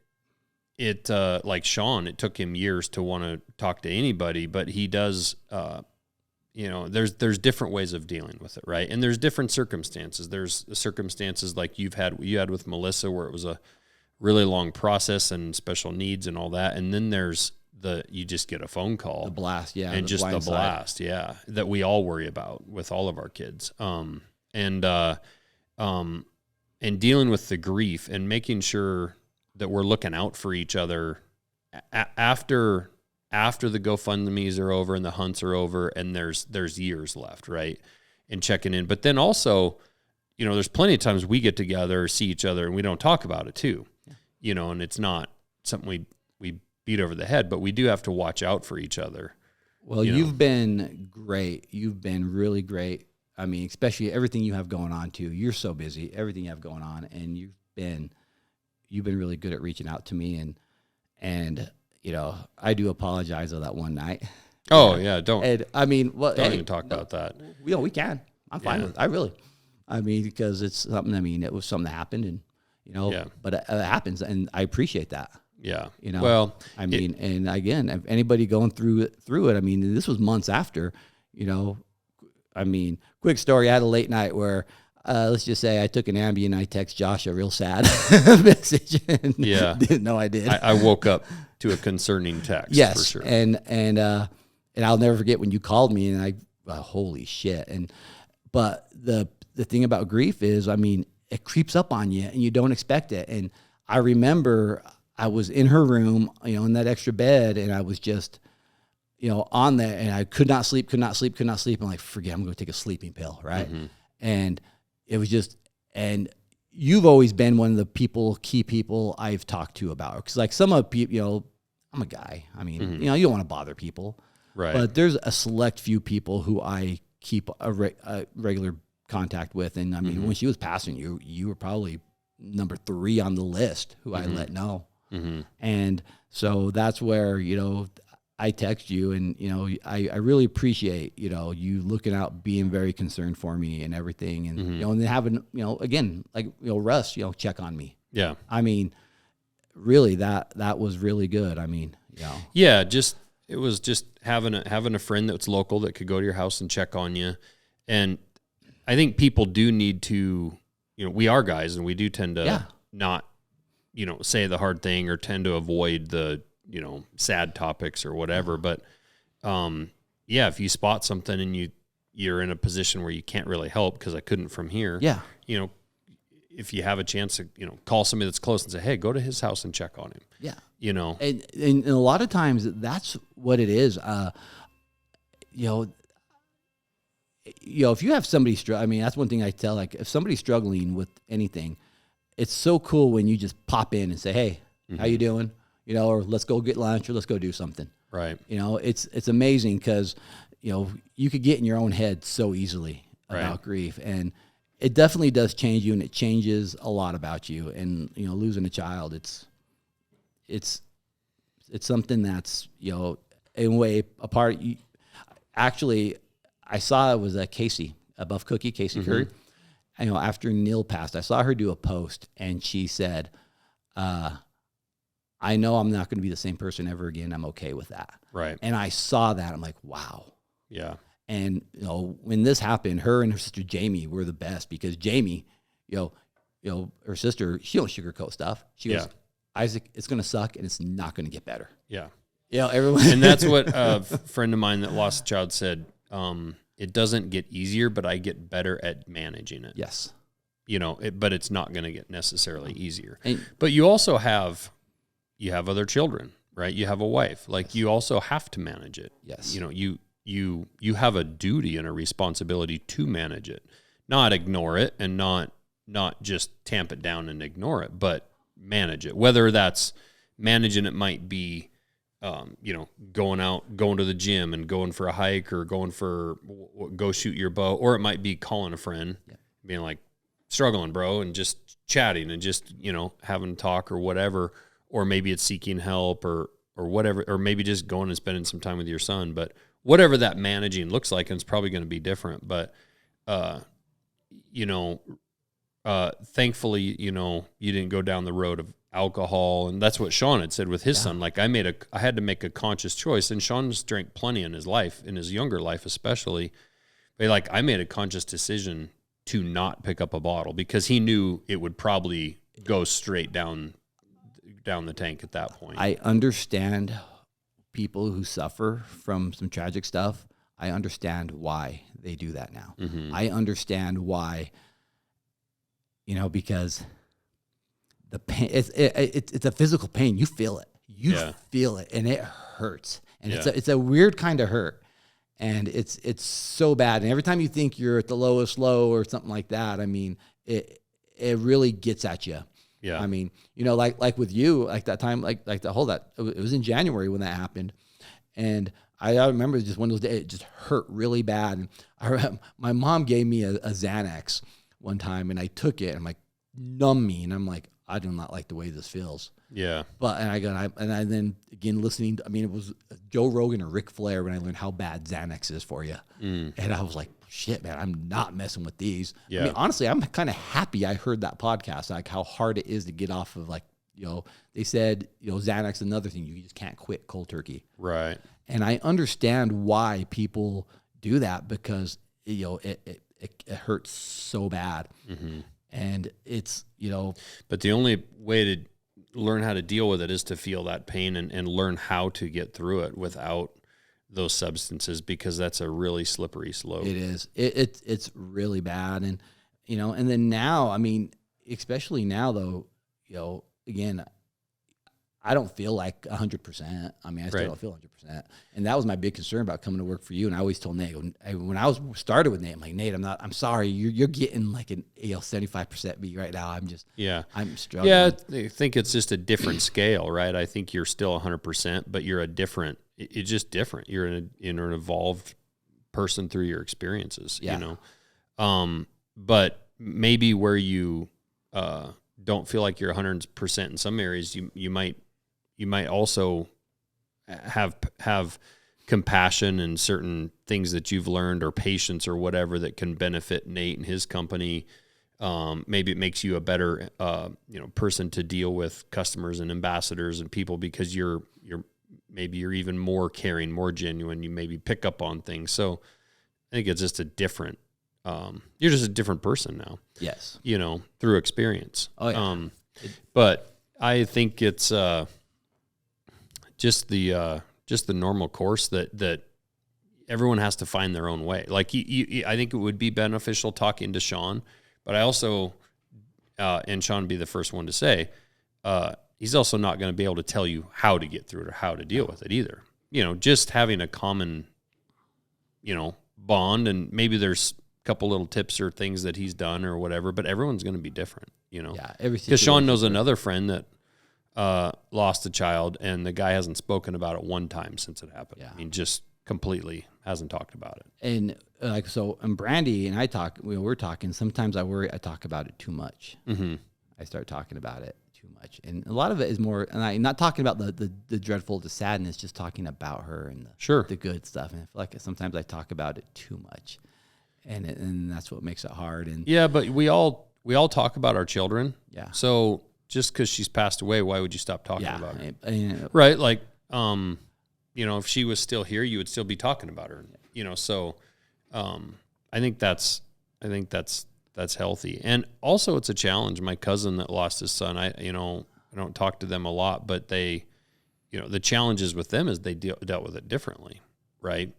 like Sean, it took him years to want to talk to anybody, but he does, there's different ways of dealing with it, right? And there's different circumstances. There's circumstances like you had with Melissa, where it was a really long process and special needs and all that. And then there's you just get a phone call. The blast, yeah. And just the blast, yeah, that we all worry about with all of our kids. And dealing with the grief and making sure that we're looking out for each other after the GoFundMe's are over and the hunts are over and there's years left, right? And checking in. But then also, there's plenty of times we get together, see each other, and we don't talk about it too. And it's not something we beat over the head, but we do have to watch out for each other. Well, you've been great. You've been really great. I mean, especially everything you have going on too. You're so busy, everything you have going on, and you've been really good at reaching out to me. And I do apologize for that one night. Oh yeah, don't. And I mean, don't even talk about that. We can. I'm fine with it. I mean, because it's something. I mean, it was something that happened, and but it happens, and I appreciate that. Yeah. Well, I mean, and again, if anybody going through it, I mean, this was months after. I mean, quick story. I had a late night where, let's just say I took an Ambien and I text Josh a real sad message. And didn't know I did. I woke up to a concerning text. Yes. For sure. And I'll never forget when you called me and holy shit. But the thing about grief is, I mean, it creeps up on you and you don't expect it. And I remember I was in her room, in that extra bed, and I was just, on there, and I could not sleep. I'm like, forget, I'm going to take a sleeping pill, right? Mm-hmm. And it was just, and you've always been one of the key people I've talked to about, because like some of people, I'm a guy. I mean, you don't want to bother people, right? But there's a select few people who I keep a regular contact with, and I mean, when she was passing, you were probably number 3 on the list who I let know. Mm-hmm. And so that's where, I text you, and I really appreciate you looking out, being very concerned for me and everything, and and then having again, like Russ check on me. Yeah, I mean, really that was really good. I mean, yeah, it was just having a friend that's local that could go to your house and check on you, and I think people do need to we are guys, and we do tend to not say the hard thing or tend to avoid the sad topics or whatever. But, if you spot something and you're in a position where you can't really help because I couldn't from here, if you have a chance to, call somebody that's close and say, hey, go to his house and check on him. Yeah. And a lot of times that's what it is. If you have somebody, that's one thing I tell, like if somebody's struggling with anything, it's so cool when you just pop in and say, hey, how you doing? Or let's go get lunch, or let's go do something. Right. It's amazing because, you could get in your own head so easily about grief, and it definitely does change you, and it changes a lot about you. And, losing a child, it's something that's, in a way a part. Actually, I saw it was Casey Curry. After Neil passed, I saw her do a post, and she said, I know I'm not going to be the same person ever again. I'm okay with that. Right. And I saw that. I'm like, wow. Yeah. And, when this happened, her and her sister Jamie were the best, because Jamie, her sister, she don't sugarcoat stuff. She goes, Isaac, it's going to suck, and it's not going to get better. Yeah. Everyone. And that's what a friend of mine that lost a child said. It doesn't get easier, but I get better at managing it. Yes. But it's not going to get necessarily easier. But you also have other children, right? You have a wife. Like you also have to manage it. Yes. You have a duty and a responsibility to manage it, not ignore it, and not just tamp it down and ignore it, but manage it. Whether that's managing it might be, going to the gym and going for a hike, or go shoot your bow, or it might be calling a friend, being like, struggling, bro, and just chatting and just, having a talk or whatever. Or maybe it's seeking help or whatever, or maybe just going and spending some time with your son. But whatever that managing looks like, and it's probably going to be different. But, thankfully, you didn't go down the road of alcohol. And that's what Sean had said with his son. Like I had to make a conscious choice. And Sean's drank plenty in his life, in his younger life especially. But like I made a conscious decision to not pick up a bottle, because he knew it would probably go straight down the tank at that point. I understand people who suffer from some tragic stuff. I understand why they do that now. Mm-hmm. I understand why, because the pain, it's a physical pain. You feel it. You feel it, and it hurts. And it's a weird kind of hurt. And it's so bad. And every time you think you're at the lowest low or something like that, I mean, it really gets at you. Yeah. I mean, like with you, like that time, like it was in January when that happened. And I remember just one of those days, it just hurt really bad. And my mom gave me a Xanax one time, and I took it, and I'm like, numb me. And I'm like, I do not like the way this feels. Yeah. But, and I then again listening to, it was Joe Rogan or Ric Flair when I learned how bad Xanax is for you. And I was like, shit, man, I'm not messing with these. Yeah. I mean, honestly, I'm kind of happy I heard that podcast, like how hard it is to get off of, like, they said, Xanax, another thing, you just can't quit cold turkey. Right. And I understand why people do that, because, it hurts so bad. Mm-hmm. And it's, But the only way to learn how to deal with it is to feel that pain and learn how to get through it without those substances, because that's a really slippery slope. It is. It's really bad. And, and then now, I mean, especially now though, again, I don't feel like 100%. I mean, I still don't feel 100%. And that was my big concern about coming to work for you. And I always told Nate, when I started with Nate, I'm like, Nate, I'm sorry. You're getting like an 75% me right now. I'm struggling. Yeah. I think it's just a different scale, right? I think you're still 100%, but you're it's just different. You're an evolved person through your experiences, but maybe where you, don't feel like you're 100% in some areas, you might also have compassion and certain things that you've learned or patience or whatever that can benefit Nate and his company. Maybe it makes you a better, person to deal with customers and ambassadors and people because you're even more caring, more genuine. You maybe pick up on things. So I think it's just a different, you're just a different person now. Yes. Through experience. Oh, yeah. But I think it's, just the normal course that everyone has to find their own way. Like I think it would be beneficial talking to Sean, but I also, and Sean would be the first one to say, he's also not going to be able to tell you how to get through it or how to deal with it either. Just having a common, bond, and maybe there's a couple little tips or things that he's done or whatever, but everyone's going to be different, Yeah, everything. Because Sean knows another friend that lost a child, and the guy hasn't spoken about it one time since it happened. Yeah. I mean, just completely hasn't talked about it. And and Brandy and I talk, we're talking, sometimes I worry I talk about it too much. Mm-hmm. I start talking about it too much. And a lot of it is more, and I'm not talking about the dreadful, the sadness, just talking about her and the good stuff. And I feel like sometimes I talk about it too much. And that's what makes it hard. And yeah, but we all talk about our children. Yeah. So just because she's passed away, why would you stop talking about her? And, right. Like, if she was still here, you would still be talking about her, so, I think that's healthy. And also it's a challenge. My cousin that lost his son, I don't talk to them a lot, but they, the challenges with them is they dealt with it differently. Right.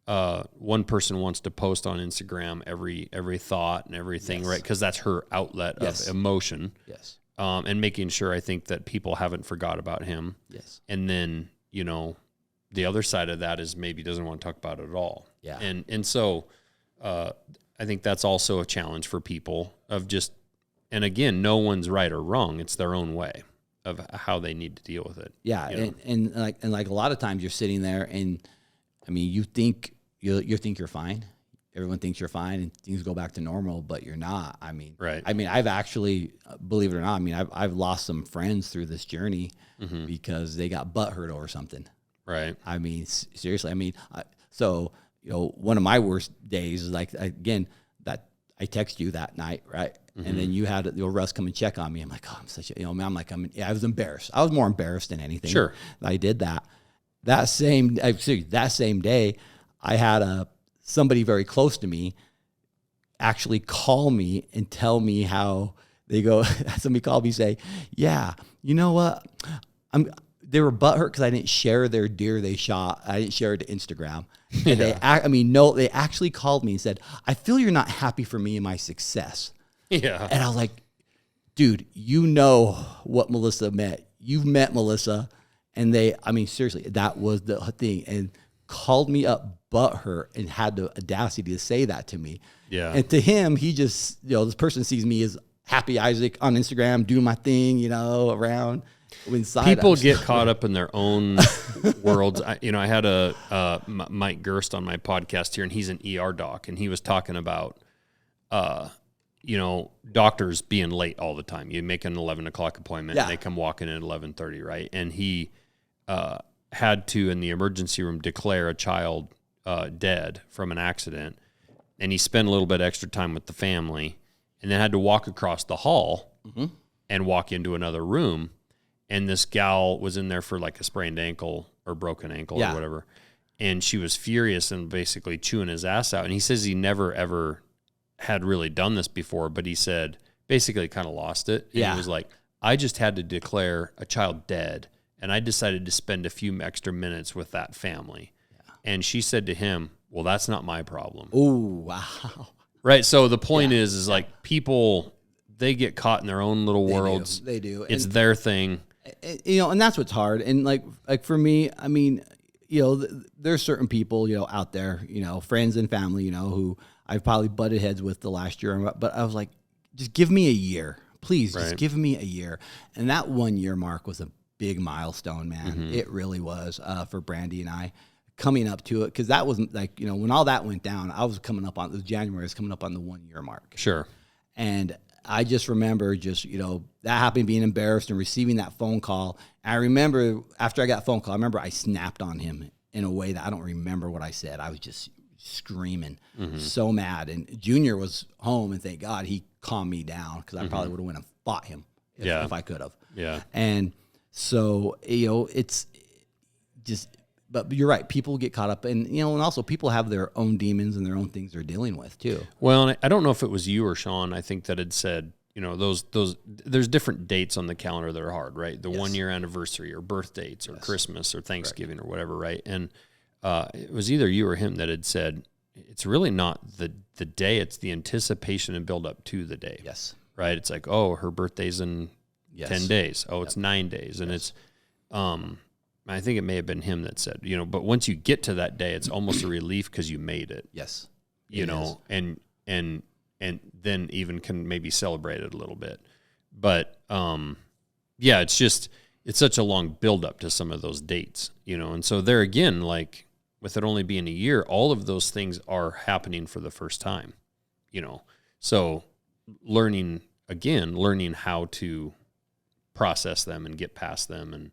One person wants to post on Instagram every thought and everything, yes. Right? Cause that's her outlet yes. of emotion. Yes. And making sure I think that people haven't forgot about him. Yes. And then, the other side of that is maybe doesn't want to talk about it at all. Yeah. And so, I think that's also a challenge for people of just, and again, no one's right or wrong. It's their own way of how they need to deal with it. Yeah. And like a lot of times you're sitting there and I mean, you think you're fine. Everyone thinks you're fine and things go back to normal, but you're not. I mean, right. I mean, I've actually, believe it or not, I mean, I've lost some friends through this journey mm-hmm. because they got butthurt over something. Right. I mean, seriously. I mean, one of my worst days is like, again, that I text you that night, right? Mm-hmm. And then you had Russ come and check on me. I'm like, oh, I'm such a, I was embarrassed. I was more embarrassed than anything. Sure. That I did that. That same day, I had somebody very close to me actually call me and tell me how they go. Somebody called me and say, yeah, you know what? They were butthurt because I didn't share their deer they shot. I didn't share it to Instagram. And yeah. They actually called me and said, I feel you're not happy for me and my success. Yeah. And I was like, dude, you know what Melissa meant. You've met Melissa. And seriously, that was the thing. And called me up butthurt and had the audacity to say that to me. Yeah. And to him, he just, this person sees me as Happy Isaac on Instagram, doing my thing, around. Inside people get caught up in their own worlds. I had a Mike Gerst on my podcast here, and he's an ER doc, and he was talking about, doctors being late all the time. You make an 11 o'clock appointment, yeah. And they come walking in at 11:30, right? And he had to, in the emergency room, declare a child dead from an accident, and he spent a little bit extra time with the family, and then had to walk across the hall mm-hmm. and walk into another room. And this gal was in there for like a sprained ankle or broken ankle yeah. or whatever. And she was furious and basically chewing his ass out. And he says he never, ever had really done this before, but he said basically kind of lost it. And yeah. he was like, I just had to declare a child dead. And I decided to spend a few extra minutes with that family. Yeah. And she said to him, well, that's not my problem. Oh, wow. Right. So the point yeah. is like people, they get caught in their own little worlds. They do. It's their thing. And that's what's hard. And like for me, I mean, there's certain people, out there, friends and family, who I've probably butted heads with the last year. But I was like, just give me a year, please. Right. Just give me a year. And that 1 year mark was a big milestone, man. Mm-hmm. It really was for Brandy and I coming up to it. Cause that was like, when all that went down, it was January, I was coming up on the 1 year mark. Sure. And I just remember just, that happening, being embarrassed and receiving that phone call. I remember after I got a phone call, I snapped on him in a way that I don't remember what I said. I was just screaming, so mad. And Junior was home, and thank God he calmed me down, because I probably would have went and fought him if I could have. Yeah. And so, it's just, but you're right. People get caught up, and also people have their own demons and their own things they're dealing with too. Well, and I don't know if it was you or Sean, I think, that had said, those there's different dates on the calendar that are hard, right? The 1 year anniversary, or birth dates, or Christmas, or Thanksgiving, or whatever, right? And it was either you or him that had said, it's really not the day, it's the anticipation and build up to the day. Yes. Right? It's like, oh, her birthday's in 10 days. Oh, it's 9 days. And it's, I think it may have been him that said, but once you get to that day, it's almost a relief because you made it. Yes. And then even can maybe celebrate it a little bit. But, it's such a long buildup to some of those dates, and so there again, like, with it only being a year, all of those things are happening for the first time, so learning how to process them and get past them, and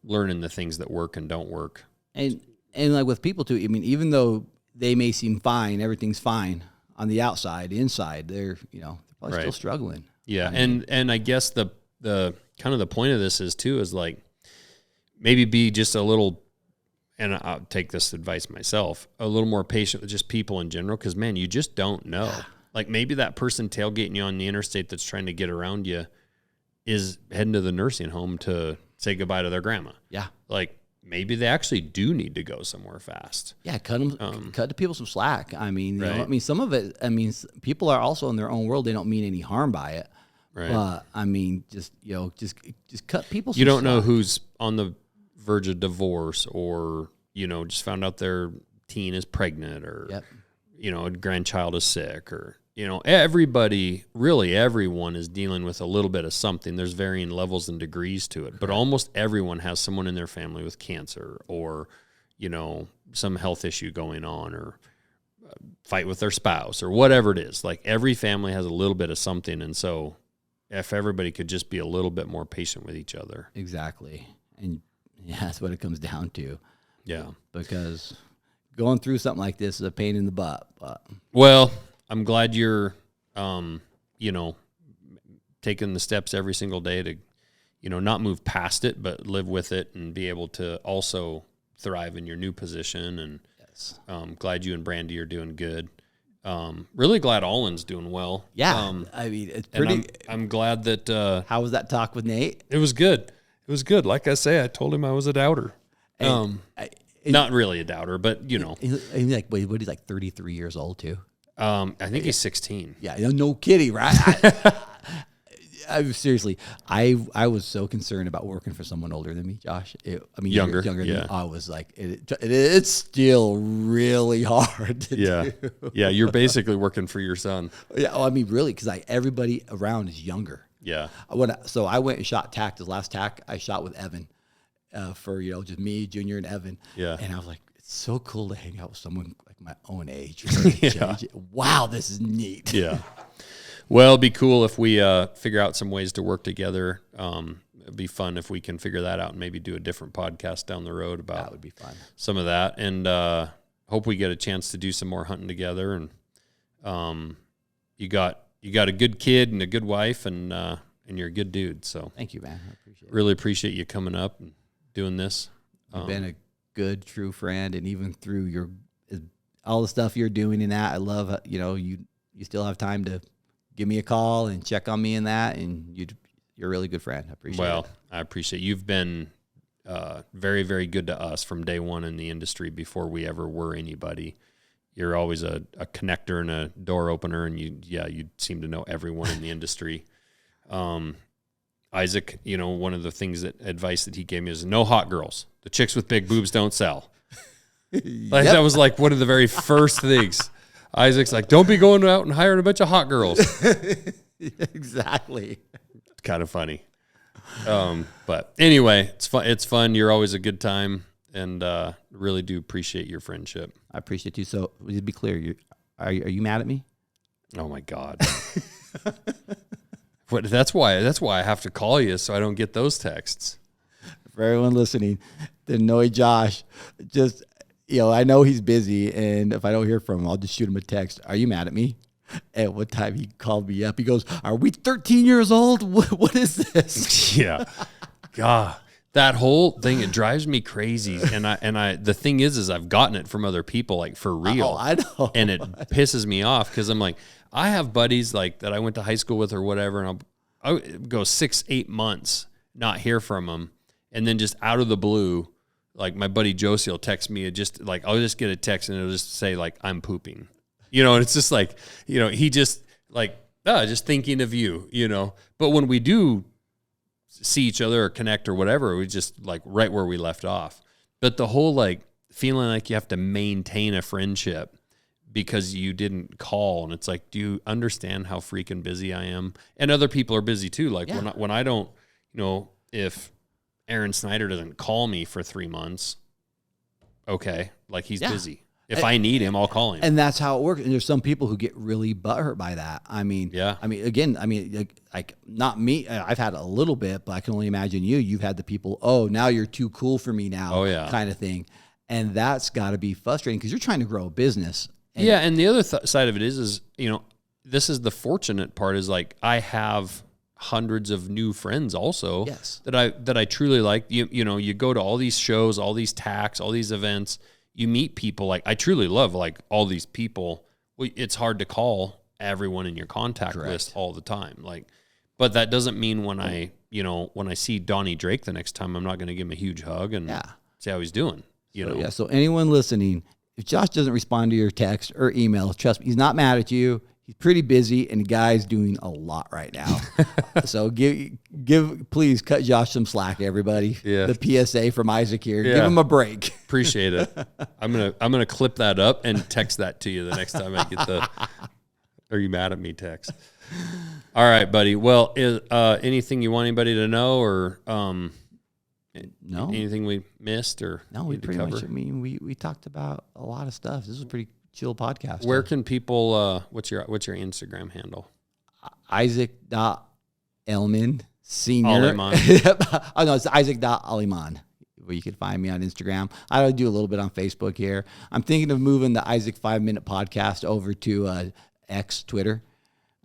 learning the things that work and don't work. And like with people too, even though they may seem fine, everything's fine on the outside, inside, they're probably still struggling. Yeah. And I guess the kind of the point of this is like, maybe be just a little, and I'll take this advice myself, a little more patient with just people in general, because, man, you just don't know. Yeah. Like, maybe that person tailgating you on the interstate that's trying to get around you is heading to the nursing home to say goodbye to their grandma. Yeah. Like, maybe they actually do need to go somewhere fast. Yeah, cut the people some slack. Some of it, people are also in their own world. They don't mean any harm by it. Right. But, just cut people some slack. You don't know who's on the verge of divorce, or, just found out their teen is pregnant, or, a grandchild is sick, or, everyone is dealing with a little bit of something. There's varying levels and degrees to it, but almost everyone has someone in their family with cancer, or, some health issue going on, or fight with their spouse, or whatever it is. Like, every family has a little bit of something. And so if everybody could just be a little bit more patient with each other. Exactly. And that's what it comes down to. Yeah. Because going through something like this is a pain in the butt. But well, I'm glad you're, taking the steps every single day to, not move past it, but live with it and be able to also thrive in your new position. And glad you and Brandy are doing good. Really glad Ollin's doing well. Yeah. It's pretty. I'm glad that. How was that talk with Nate? It was good. It was good. Like I say, I told him I was a doubter. Not really a doubter, but He's like, he's like 33 years old too. I think he's 16. Yeah, no kidding, right? Seriously, I was so concerned about working for someone older than me, Josh. Younger than me. I was like, it's still really hard to do. Yeah, you're basically working for your son. Yeah, really, because everybody around is younger. Yeah. So I went and shot tack. This last tack I shot with Evan, for just me, Junior, and Evan. Yeah. And I was like, it's so cool to hang out with someone like my own age. Yeah. Wow, this is neat. Yeah. Well, it'd be cool if we figure out some ways to work together. It'd be fun if we can figure that out and maybe do a different podcast down the road about that would be fun. Some of that. And hope we get a chance to do some more hunting together. And you got a good kid and a good wife, and you're a good dude. So thank you, man. I appreciate it. Really appreciate you coming up and doing this. You've been a good, true friend, and even through all the stuff you're doing in that, I love, you still have time to give me a call and check on me in that, and you're a really good friend. I appreciate it. Well, I appreciate it. You've been very, very good to us from day one in the industry before we ever were anybody. You're always a connector and a door opener, and you seem to know everyone in the industry. Isaac, one of the advice that he gave me is no hot girls. The chicks with big boobs don't sell. That was like one of the very first things. Isaac's like, don't be going out and hiring a bunch of hot girls. Exactly. It's kind of funny. But anyway, it's fun. It's fun. You're always a good time, and really do appreciate your friendship. I appreciate you. So, to be clear, are you mad at me? Oh my God. But that's why I have to call you so I don't get those texts. For everyone listening, to annoy Josh, just, I know he's busy, and if I don't hear from him, I'll just shoot him a text. Are you mad at me? And one time he called me up. He goes, "Are we 13 years old? What is this?" Yeah. God, that whole thing, it drives me crazy. And I the thing is I've gotten it from other people, like, for real. I know. And it pisses me off because I'm like, I have buddies like that I went to high school with or whatever, and I'll go 6-8 months not hear from them, and then just out of the blue, like my buddy Josie will text me, just like I'll just get a text and it'll just say like, "I'm pooping," and it's just like, he just like, just thinking of you, But when we do see each other or connect or whatever, we just like right where we left off. But the whole like feeling like you have to maintain a friendship because you didn't call, and it's like, do you understand how freaking busy I am? And other people are busy too. Like when I don't, if Aaron Snyder doesn't call me for 3 months, okay, like he's busy. If I need him, I'll call him. And that's how it works. And there's some people who get really butthurt by that. Like not me. I've had a little bit, but I can only imagine you've had the people, "Oh, now you're too cool for me now," kind of thing. And that's got to be frustrating because you're trying to grow a business. And the other side of it is, this is the fortunate part, is like I have hundreds of new friends also that I truly like. You go to all these shows, all these TACs, all these events, you meet people. Like I truly love like all these people. It's hard to call everyone in your contact list all the time. Like, but that doesn't mean when I see Donnie Drake the next time, I'm not going to give him a huge hug and see how he's doing. So anyone listening, if Josh doesn't respond to your text or email, trust me, he's not mad at you. He's pretty busy, and the guy's doing a lot right now. So please cut Josh some slack, everybody. Yeah. The PSA from Isaac here. Yeah. Give him a break. Appreciate it. I'm gonna clip that up and text that to you the next time I get the "Are you mad at me?" text. All right, buddy. Well, anything you want anybody to know, or no, anything we missed, or no? We pretty much. I mean, we talked about a lot of stuff. This was a pretty chill podcast. Where can people? What's your Instagram handle? Isaac.Aleman Senior. Aleman. Oh no, it's Isaac.Aleman. Where you can find me on Instagram. I do a little bit on Facebook here. I'm thinking of moving the Isaac 5-Minute Podcast over to X, Twitter.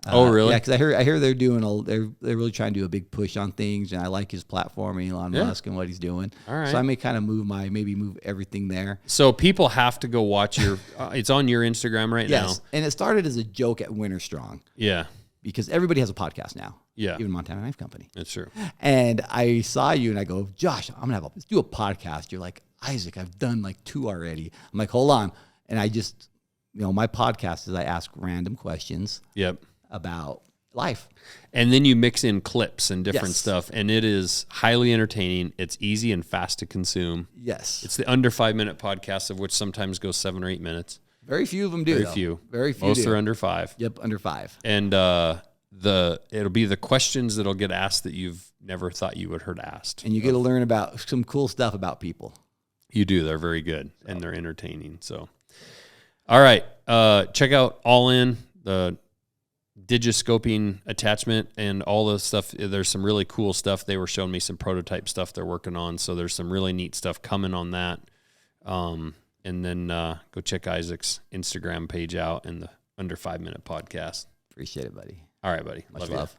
Oh, really? Yeah, because I hear they're doing they're really trying to do a big push on things, and I like his platform and Elon Musk and what he's doing. All right. So I may kind of move everything there. So people have to go watch your. It's on your Instagram right now. Yes, and it started as a joke at Winter Strong. Yeah. Because everybody has a podcast now. Yeah. Even Montana Knife Company. That's true. And I saw you and I go, "Josh, let's do a podcast." You're like, "Isaac, I've done like 2 already." I'm like, "Hold on." And I just, my podcast is I ask random questions. Yep. About life. And then you mix in clips and different stuff, and it is highly entertaining. It's easy and fast to consume. Yes. It's the under 5-minute podcast, of which sometimes goes 7 or 8 minutes. Very few of them do. Very few. Most are under 5. Yep, under 5. And it'll be the questions that'll get asked that you've never thought you would heard asked. And you get to learn about some cool stuff about people. You do. They're very good, and they're entertaining. So, all right. Check out Ollin, the digiscoping attachment and all the stuff. There's some really cool stuff. They were showing me some prototype stuff they're working on. So there's some really neat stuff coming on that. And then go check Isaac's Instagram page out and the Under 5 Minute Podcast. Appreciate it, buddy. All right, buddy. Much love.